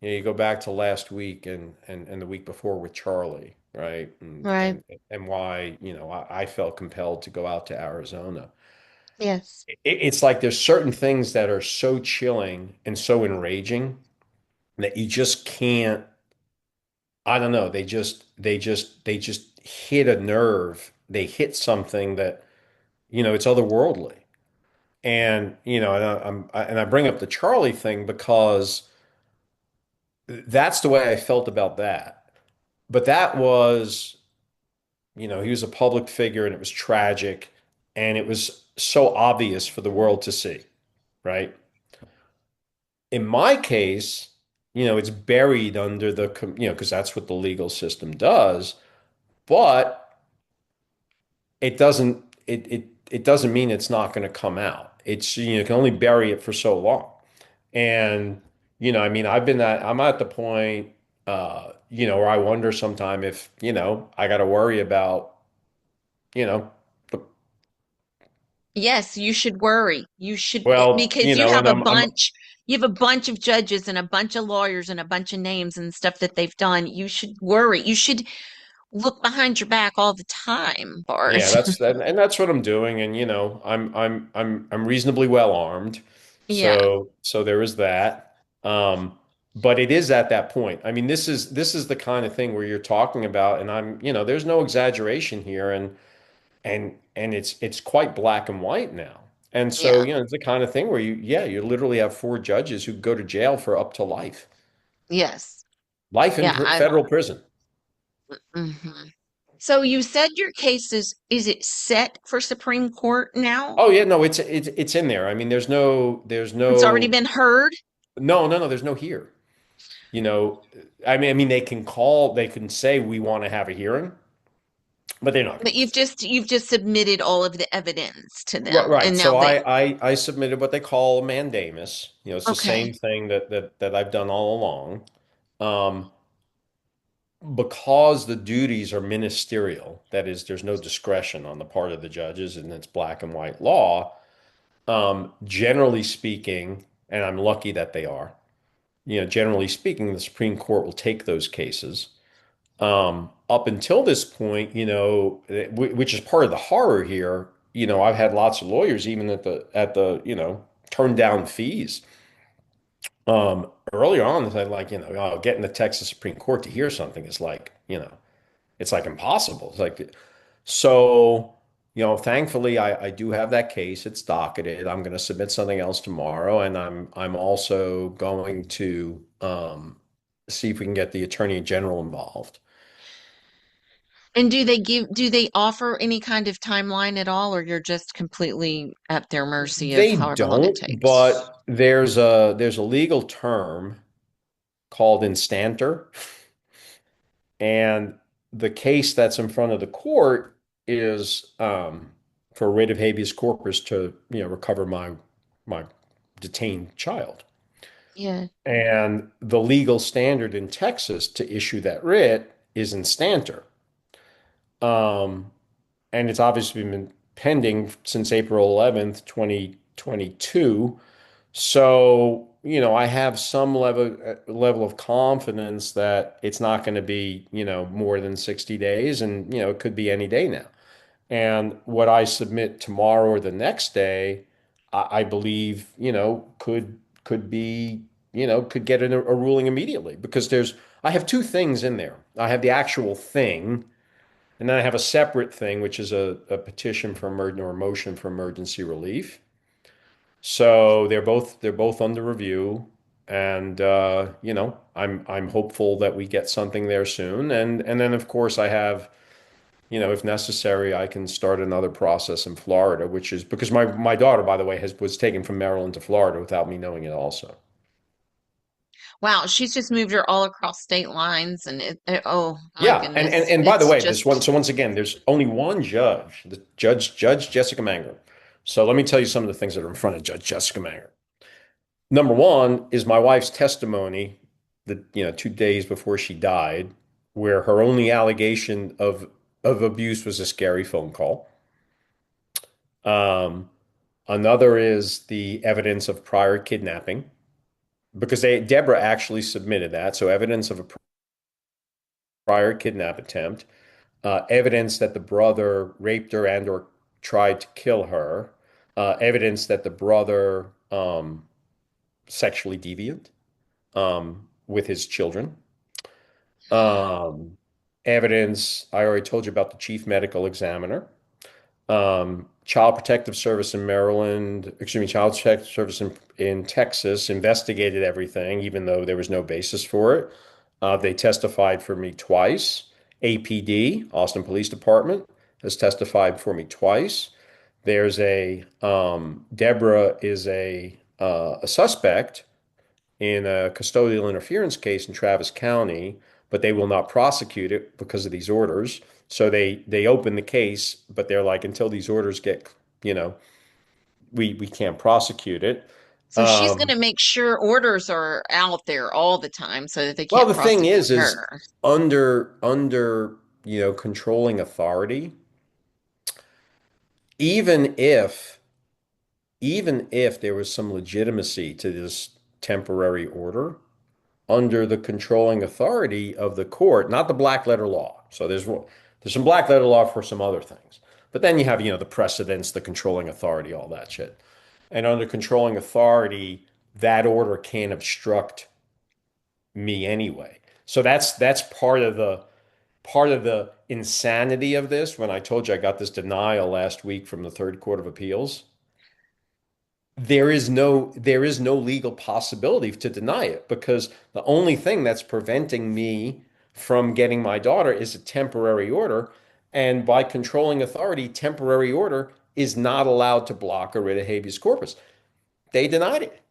Speaker 2: you know, you go back to last week and the week before with Charlie, right?
Speaker 1: Right.
Speaker 2: And why, you know, I felt compelled to go out to Arizona.
Speaker 1: Yes.
Speaker 2: It's like there's certain things that are so chilling and so enraging that you just can't, I don't know, they just hit a nerve. They hit something that, you know, it's otherworldly. And, you know, and I bring up the Charlie thing because that's the way I felt about that. But that was, you know, he was a public figure, and it was tragic, and it was so obvious for the world to see, right? In my case, you know, it's buried under you know, because that's what the legal system does, but it doesn't mean it's not going to come out. It's, you know, you can only bury it for so long. And, you know, I mean, I'm at the point, you know, where I wonder sometime if, you know, I got to worry about, you know, the,
Speaker 1: Yes, you should worry. You should
Speaker 2: well, you
Speaker 1: because
Speaker 2: know, and
Speaker 1: you have a bunch of judges and a bunch of lawyers and a bunch of names and stuff that they've done. You should worry. You should look behind your back all the time,
Speaker 2: yeah,
Speaker 1: Bart.
Speaker 2: and that's what I'm doing. And, you know, I'm reasonably well armed.
Speaker 1: Yeah.
Speaker 2: So there is that. But it is at that point. I mean, this is the kind of thing where you're talking about, and you know, there's no exaggeration here, and it's quite black and white now. And so,
Speaker 1: Yeah.
Speaker 2: you know, it's the kind of thing where you literally have four judges who go to jail for up to life.
Speaker 1: Yes.
Speaker 2: Life in
Speaker 1: Yeah, I
Speaker 2: federal prison.
Speaker 1: mhm. So you said your case is it set for Supreme Court now?
Speaker 2: Oh yeah, no, it's in there. I mean,
Speaker 1: It's already been heard?
Speaker 2: no, there's no here. You know, I mean, they can say we want to have a hearing, but they're not going
Speaker 1: But
Speaker 2: to do it.
Speaker 1: you've just submitted all of the evidence to
Speaker 2: Right,
Speaker 1: them,
Speaker 2: right.
Speaker 1: and now
Speaker 2: So
Speaker 1: they
Speaker 2: I submitted what they call a mandamus. It's the
Speaker 1: okay.
Speaker 2: same thing that I've done all along. Um, because the duties are ministerial, that is, there's no discretion on the part of the judges, and it's black and white law. Generally speaking, and I'm lucky that they are, generally speaking, the Supreme Court will take those cases. Up until this point, which is part of the horror here, I've had lots of lawyers, even at the, turn down fees. Early on, they like, getting the Texas Supreme Court to hear something is like, it's like impossible. It's like, so, thankfully I do have that case. It's docketed. I'm going to submit something else tomorrow, and I'm also going to see if we can get the Attorney General involved.
Speaker 1: And do they offer any kind of timeline at all, or you're just completely at their mercy of
Speaker 2: They
Speaker 1: however long it
Speaker 2: don't,
Speaker 1: takes?
Speaker 2: but there's a legal term called instanter, and the case that's in front of the court is for writ of habeas corpus to recover my detained child.
Speaker 1: Yeah.
Speaker 2: And the legal standard in Texas to issue that writ is instanter. Um, and it's obviously been pending since April 11th, 2022. So, I have some level of confidence that it's not going to be, more than 60 days, and it could be any day now. And what I submit tomorrow or the next day, I believe, could be, could get a ruling immediately, because I have two things in there. I have the actual thing, and then I have a separate thing, which is a petition for emergent or a motion for emergency relief. So they're both under review, and I'm hopeful that we get something there soon. And then of course I have, if necessary, I can start another process in Florida, which is because my daughter, by the way, was taken from Maryland to Florida without me knowing it also.
Speaker 1: Wow, she's just moved her all across state lines, and oh my
Speaker 2: Yeah, and
Speaker 1: goodness,
Speaker 2: and by the
Speaker 1: it's
Speaker 2: way, this one.
Speaker 1: just
Speaker 2: So once again, there's only one judge, the Judge Jessica Manger. So let me tell you some of the things that are in front of Judge Jessica Manger. Number one is my wife's testimony that, 2 days before she died, where her only allegation of abuse was a scary phone call. Um, Another is the evidence of prior kidnapping, because Deborah actually submitted that. So evidence of a prior kidnap attempt, evidence that the brother raped her and or tried to kill her, evidence that the brother sexually deviant with his children. Um, Evidence, I already told you about the chief medical examiner. Child Protective Service in Maryland, excuse me, Child Protective Service in Texas investigated everything, even though there was no basis for it. They testified for me twice. APD, Austin Police Department, has testified for me twice. Deborah is a suspect in a custodial interference case in Travis County, but they will not prosecute it because of these orders. So they open the case, but they're like, until these orders get, you know, we can't prosecute it.
Speaker 1: so she's going
Speaker 2: Um,
Speaker 1: to make sure orders are out there all the time so that they
Speaker 2: well,
Speaker 1: can't
Speaker 2: the thing
Speaker 1: prosecute
Speaker 2: is
Speaker 1: her.
Speaker 2: under controlling authority, even if even if there was some legitimacy to this temporary order, under the controlling authority of the court, not the black letter law. So there's some black letter law for some other things. But then you have, the precedents, the controlling authority, all that shit. And under controlling authority, that order can't obstruct me anyway. So that's part of the insanity of this. When I told you I got this denial last week from the Third Court of Appeals, there is no legal possibility to deny it, because the only thing that's preventing me from getting my daughter is a temporary order. And by controlling authority, temporary order is not allowed to block a writ of habeas corpus. They denied it.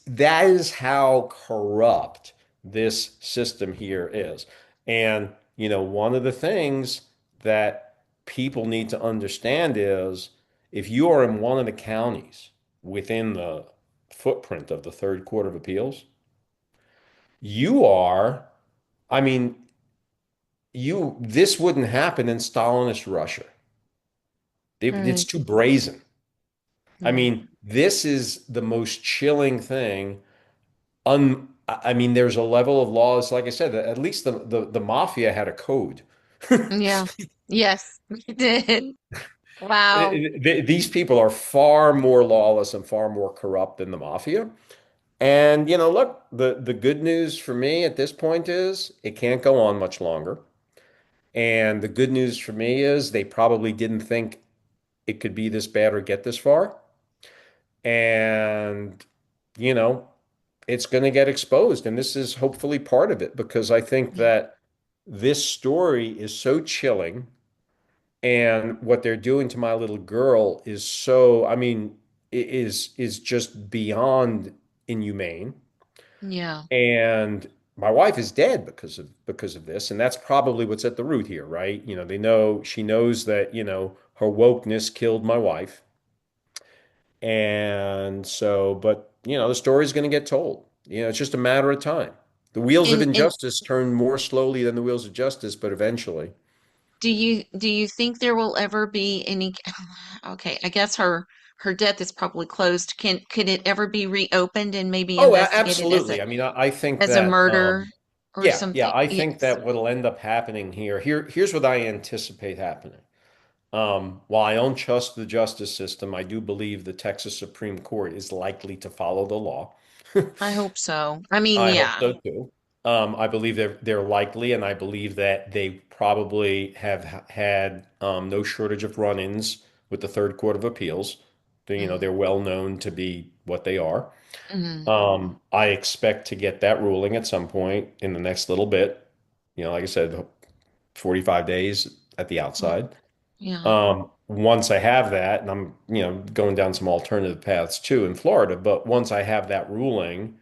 Speaker 2: That is how corrupt this system here is. And one of the things that people need to understand is if you are in one of the counties within the footprint of the Third Court of Appeals, you are, I mean, this wouldn't happen in Stalinist Russia. It's
Speaker 1: Right.
Speaker 2: too brazen. I
Speaker 1: Mm.
Speaker 2: mean, this is the most chilling thing. I mean, there's a level of laws, like I said, at least the mafia had a code.
Speaker 1: Yeah. Yes, we did. Wow.
Speaker 2: These people are far more lawless and far more corrupt than the mafia. And look, the good news for me at this point is it can't go on much longer. And the good news for me is they probably didn't think it could be this bad or get this far. And you know, it's going to get exposed. And this is hopefully part of it because I think
Speaker 1: Yeah.
Speaker 2: that this story is so chilling. And what they're doing to my little girl is so, I mean, is just beyond inhumane.
Speaker 1: Yeah.
Speaker 2: And my wife is dead because of this, and that's probably what's at the root here, right? She knows that, her wokeness killed my wife. And so, but the story's going to get told. It's just a matter of time. The wheels of
Speaker 1: And
Speaker 2: injustice turn more slowly than the wheels of justice, but eventually.
Speaker 1: do you think there will ever be any okay, I guess her death is probably closed. Could it ever be reopened and maybe
Speaker 2: Oh,
Speaker 1: investigated
Speaker 2: absolutely. I mean, I think
Speaker 1: as a
Speaker 2: that
Speaker 1: murder or
Speaker 2: yeah,
Speaker 1: something?
Speaker 2: I think
Speaker 1: Yes.
Speaker 2: that what'll end up happening here's what I anticipate happening. While I don't trust the justice system, I do believe the Texas Supreme Court is likely to follow the law.
Speaker 1: I hope so. I mean,
Speaker 2: I hope
Speaker 1: yeah.
Speaker 2: so too. I believe they're likely, and I believe that they probably have had no shortage of run-ins with the Third Court of Appeals.
Speaker 1: Mm,
Speaker 2: They're well known to be what they are.
Speaker 1: mm,
Speaker 2: I expect to get that ruling at some point in the next little bit. Like I said, 45 days at the
Speaker 1: mm,
Speaker 2: outside.
Speaker 1: yeah.
Speaker 2: Once I have that, and I'm, going down some alternative paths too in Florida, but once I have that ruling,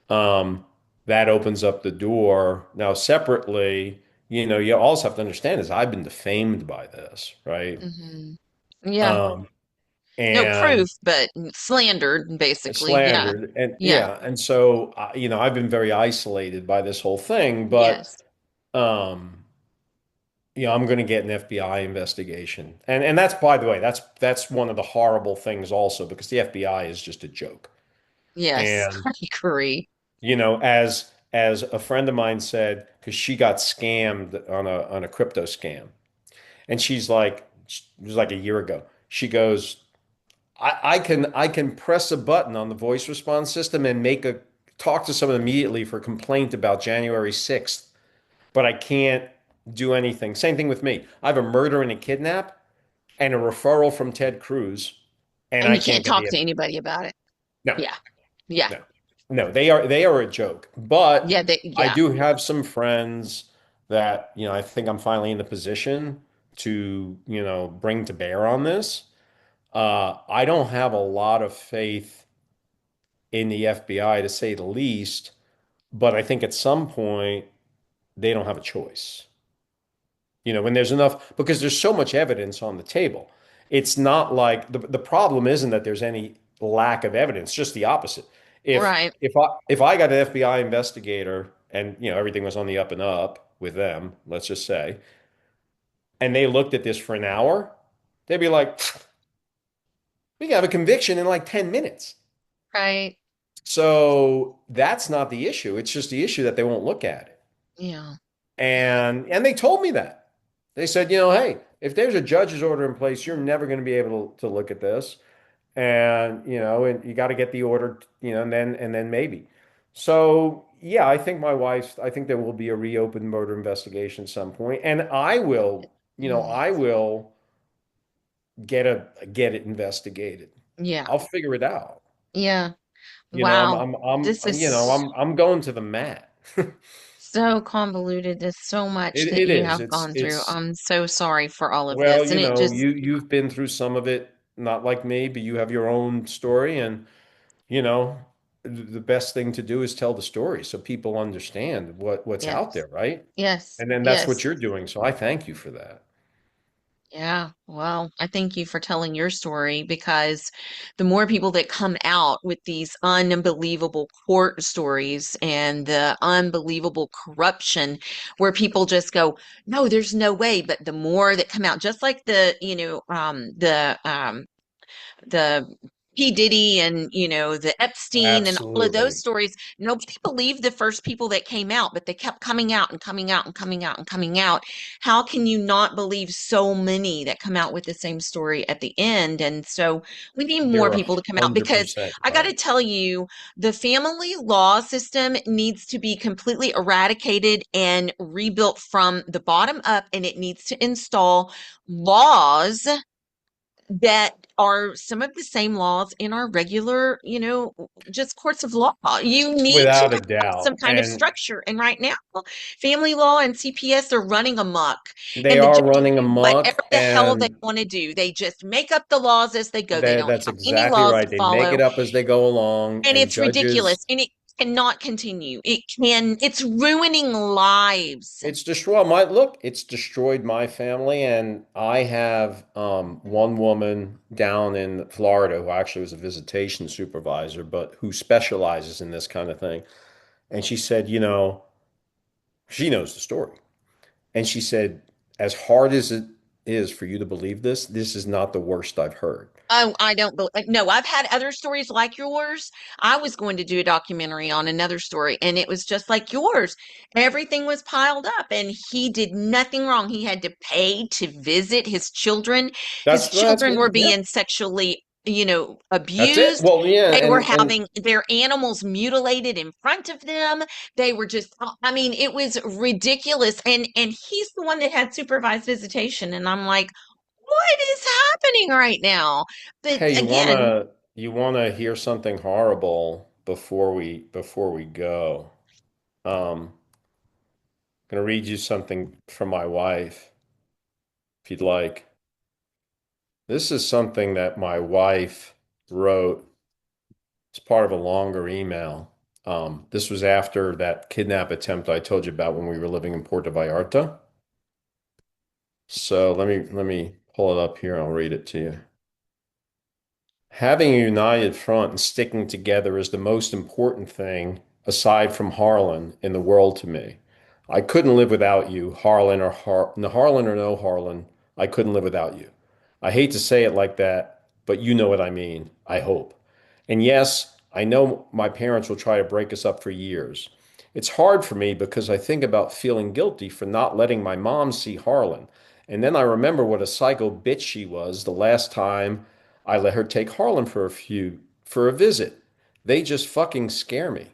Speaker 2: um, that opens up the door. Now, separately, you also have to understand is I've been defamed by this, right?
Speaker 1: Hmm. Yeah.
Speaker 2: Um,
Speaker 1: No
Speaker 2: and
Speaker 1: proof, but slandered, basically. Yeah.
Speaker 2: slandered, and
Speaker 1: Yeah.
Speaker 2: yeah, and so I've been very isolated by this whole thing, but
Speaker 1: Yes.
Speaker 2: um, I'm going to get an FBI investigation, and that's, by the way, that's one of the horrible things also because the FBI is just a joke.
Speaker 1: Yes.
Speaker 2: And
Speaker 1: I agree.
Speaker 2: as a friend of mine said, because she got scammed on a crypto scam, and she's like, it was like a year ago. She goes, I can press a button on the voice response system and talk to someone immediately for a complaint about January 6th, but I can't do anything. Same thing with me. I have a murder and a kidnap and a referral from Ted Cruz, and
Speaker 1: And
Speaker 2: I
Speaker 1: you
Speaker 2: can't
Speaker 1: can't
Speaker 2: get
Speaker 1: talk
Speaker 2: the
Speaker 1: to anybody about it.
Speaker 2: no.
Speaker 1: Yeah. Yeah.
Speaker 2: No, no, they are a joke. But I
Speaker 1: Yeah.
Speaker 2: do have some friends that, I think I'm finally in the position to, bring to bear on this. I don't have a lot of faith in the FBI to say the least, but I think at some point they don't have a choice. When there's enough, because there's so much evidence on the table. It's not like the problem isn't that there's any lack of evidence, just the opposite. If
Speaker 1: Right.
Speaker 2: if I got an FBI investigator and everything was on the up and up with them, let's just say, and they looked at this for an hour, they'd be like, we can have a conviction in like 10 minutes.
Speaker 1: Right.
Speaker 2: So that's not the issue. It's just the issue that they won't look at it.
Speaker 1: Yeah.
Speaker 2: And they told me that. They said, hey, if there's a judge's order in place, you're never going to be able to look at this. And you got to get the order, and then maybe. So, yeah, I think there will be a reopened murder investigation at some point, and
Speaker 1: Mm,
Speaker 2: I will get it investigated.
Speaker 1: yeah.
Speaker 2: I'll figure it out.
Speaker 1: Yeah.
Speaker 2: You know, I'm
Speaker 1: Wow.
Speaker 2: I'm I'm
Speaker 1: This
Speaker 2: you know,
Speaker 1: is
Speaker 2: I'm going to the mat.
Speaker 1: so convoluted. There's so much that
Speaker 2: It
Speaker 1: you
Speaker 2: is.
Speaker 1: have
Speaker 2: It's
Speaker 1: gone through.
Speaker 2: it's
Speaker 1: I'm so sorry for all of
Speaker 2: Well,
Speaker 1: this. And it just,
Speaker 2: you've been through some of it, not like me, but you have your own story, and you know, the best thing to do is tell the story so people understand what's out
Speaker 1: yes.
Speaker 2: there, right?
Speaker 1: Yes.
Speaker 2: And then that's what
Speaker 1: Yes.
Speaker 2: you're doing. So I thank you for that.
Speaker 1: Yeah, well, I thank you for telling your story because the more people that come out with these unbelievable court stories and the unbelievable corruption where people just go, no, there's no way. But the more that come out, just like the P. Diddy and the Epstein and all of those
Speaker 2: Absolutely.
Speaker 1: stories. Nobody believed the first people that came out, but they kept coming out and coming out and coming out and coming out. How can you not believe so many that come out with the same story at the end? And so we need more
Speaker 2: You're
Speaker 1: people to come out because
Speaker 2: 100%
Speaker 1: I got to
Speaker 2: right.
Speaker 1: tell you, the family law system needs to be completely eradicated and rebuilt from the bottom up, and it needs to install laws that are some of the same laws in our regular, just courts of law. You need to
Speaker 2: Without a
Speaker 1: have some
Speaker 2: doubt.
Speaker 1: kind of
Speaker 2: And
Speaker 1: structure. And right now, family law and CPS are running amok,
Speaker 2: they
Speaker 1: and the
Speaker 2: are
Speaker 1: judges
Speaker 2: running
Speaker 1: do whatever
Speaker 2: amok,
Speaker 1: the hell they
Speaker 2: and
Speaker 1: want to do. They just make up the laws as they go. They don't
Speaker 2: that's
Speaker 1: have any
Speaker 2: exactly
Speaker 1: laws to
Speaker 2: right. They make
Speaker 1: follow,
Speaker 2: it up as they go along,
Speaker 1: and
Speaker 2: and
Speaker 1: it's ridiculous,
Speaker 2: judges,
Speaker 1: and it cannot continue. It's ruining lives.
Speaker 2: it's destroyed my look, it's destroyed my family. And I have one woman down in Florida who actually was a visitation supervisor, but who specializes in this kind of thing. And she said, she knows the story. And she said, as hard as it is for you to believe this, this is not the worst I've heard.
Speaker 1: Oh, I don't believe. No, I've had other stories like yours. I was going to do a documentary on another story, and it was just like yours. Everything was piled up, and he did nothing wrong. He had to pay to visit his children. His
Speaker 2: That's
Speaker 1: children
Speaker 2: what,
Speaker 1: were
Speaker 2: yeah,
Speaker 1: being sexually,
Speaker 2: that's it.
Speaker 1: abused.
Speaker 2: Well, yeah,
Speaker 1: They were
Speaker 2: and
Speaker 1: having their animals mutilated in front of them. They were just, I mean, it was ridiculous. And he's the one that had supervised visitation, and I'm like, what is happening right now? But
Speaker 2: hey,
Speaker 1: again,
Speaker 2: you wanna hear something horrible before we go? Um, gonna read you something from my wife, if you'd like. This is something that my wife wrote. It's part of a longer email. This was after that kidnap attempt I told you about when we were living in Puerto Vallarta. So let me pull it up here. I'll read it to you. Having a united front and sticking together is the most important thing, aside from Harlan, in the world to me. I couldn't live without you, Harlan or no Harlan. I couldn't live without you. I hate to say it like that, but you know what I mean, I hope. And yes, I know my parents will try to break us up for years. It's hard for me because I think about feeling guilty for not letting my mom see Harlan. And then I remember what a psycho bitch she was the last time I let her take Harlan for a visit. They just fucking scare me.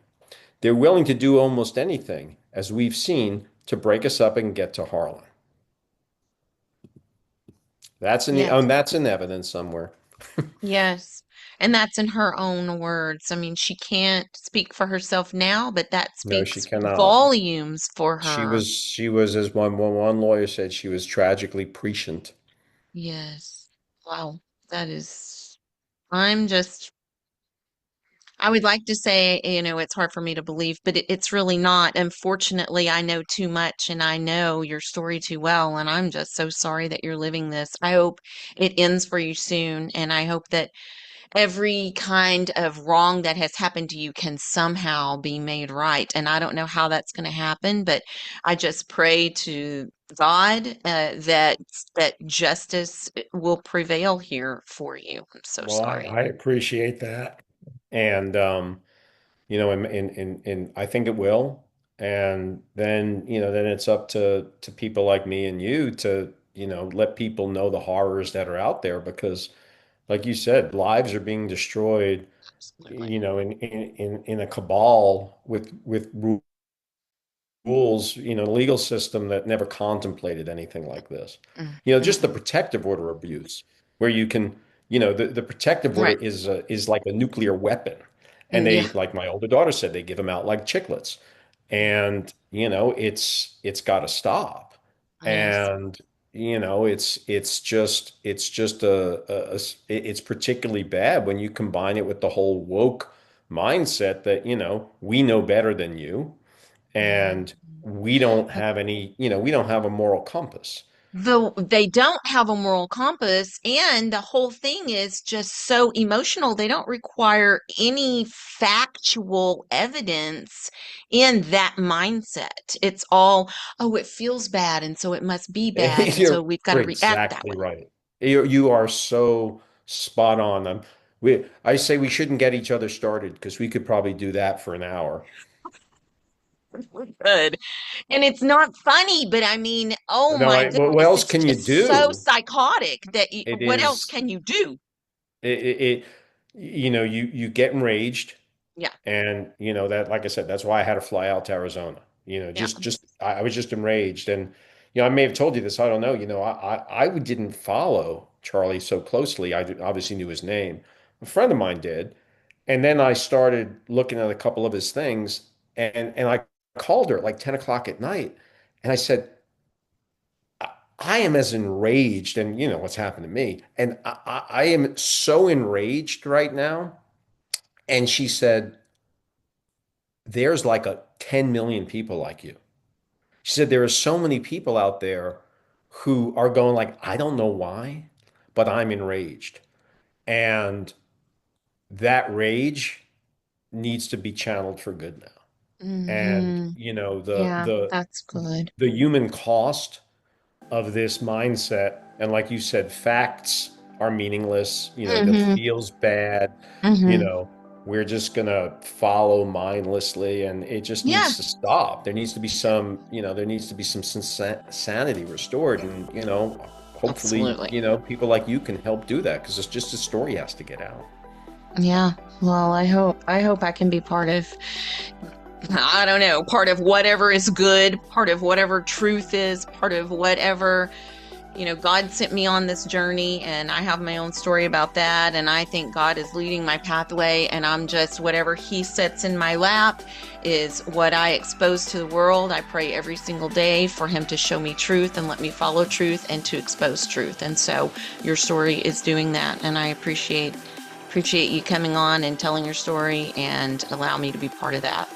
Speaker 2: They're willing to do almost anything, as we've seen, to break us up and get to Harlan.
Speaker 1: yes,
Speaker 2: That's in evidence somewhere.
Speaker 1: yes. And that's in her own words. I mean, she can't speak for herself now, but that
Speaker 2: No, she
Speaker 1: speaks
Speaker 2: cannot.
Speaker 1: volumes for her.
Speaker 2: She was, as one lawyer said, she was tragically prescient.
Speaker 1: Yes. Wow. That is, I'm just, I would like to say, it's hard for me to believe, but it's really not. Unfortunately, I know too much and I know your story too well. And I'm just so sorry that you're living this. I hope it ends for you soon. And I hope that every kind of wrong that has happened to you can somehow be made right. And I don't know how that's going to happen, but I just pray to God that justice will prevail here for you. I'm so
Speaker 2: Well,
Speaker 1: sorry.
Speaker 2: I appreciate that. And and I think it will. And then, then it's up to people like me and you to, let people know the horrors that are out there because, like you said, lives are being destroyed,
Speaker 1: Absolutely.
Speaker 2: in a cabal with rules, legal system that never contemplated anything like this.
Speaker 1: Mm,
Speaker 2: Just the
Speaker 1: mm-mm.
Speaker 2: protective order abuse, where you can, the protective order
Speaker 1: Right.
Speaker 2: is like a nuclear weapon. And
Speaker 1: Yeah.
Speaker 2: they, like my older daughter said, they give them out like chiclets. And, it's got to stop.
Speaker 1: Yes.
Speaker 2: And, it's just it's particularly bad when you combine it with the whole woke mindset that, we know better than you
Speaker 1: Mhm.
Speaker 2: and we don't have any, we don't have a moral compass.
Speaker 1: they don't have a moral compass, and the whole thing is just so emotional. They don't require any factual evidence in that mindset. It's all, oh, it feels bad, and so it must be bad, and so
Speaker 2: You're
Speaker 1: we've got to react that
Speaker 2: exactly
Speaker 1: way.
Speaker 2: right. You are so spot on. I say we shouldn't get each other started because we could probably do that for an hour.
Speaker 1: Good. And it's not funny, but I mean, oh
Speaker 2: No,
Speaker 1: my
Speaker 2: what
Speaker 1: goodness,
Speaker 2: else
Speaker 1: it's
Speaker 2: can you
Speaker 1: just so
Speaker 2: do?
Speaker 1: psychotic that
Speaker 2: It
Speaker 1: what else
Speaker 2: is
Speaker 1: can you do?
Speaker 2: it, you get enraged.
Speaker 1: Yeah,
Speaker 2: And that, like I said, that's why I had to fly out to Arizona.
Speaker 1: yeah.
Speaker 2: I was just enraged, and I may have told you this. I don't know. I didn't follow Charlie so closely. Obviously knew his name. A friend of mine did, and then I started looking at a couple of his things, and I called her at like 10 o'clock at night, and I said, I am as enraged, and you know what's happened to me, and I am so enraged right now. And she said, there's like a 10 million people like you. She said there are so many people out there who are going like, I don't know why, but I'm enraged. And that rage needs to be channeled for good now. And
Speaker 1: Hmm.
Speaker 2: the
Speaker 1: Yeah,
Speaker 2: the
Speaker 1: that's good.
Speaker 2: the human cost of this mindset. And like you said, facts are meaningless. That
Speaker 1: Hmm.
Speaker 2: feels bad. You
Speaker 1: Hmm.
Speaker 2: know, we're just gonna follow mindlessly, and it just
Speaker 1: Yeah,
Speaker 2: needs to stop. There needs to be some sanity restored, and hopefully,
Speaker 1: absolutely.
Speaker 2: people like you can help do that because it's just a story has to get out.
Speaker 1: Yeah. Well, I hope I can be part of, I don't know, part of whatever is good, part of whatever truth is, part of whatever, God sent me on this journey, and I have my own story about that. And I think God is leading my pathway, and I'm just whatever He sets in my lap is what I expose to the world. I pray every single day for Him to show me truth and let me follow truth and to expose truth. And so your story is doing that, and I appreciate you coming on and telling your story and allow me to be part of that.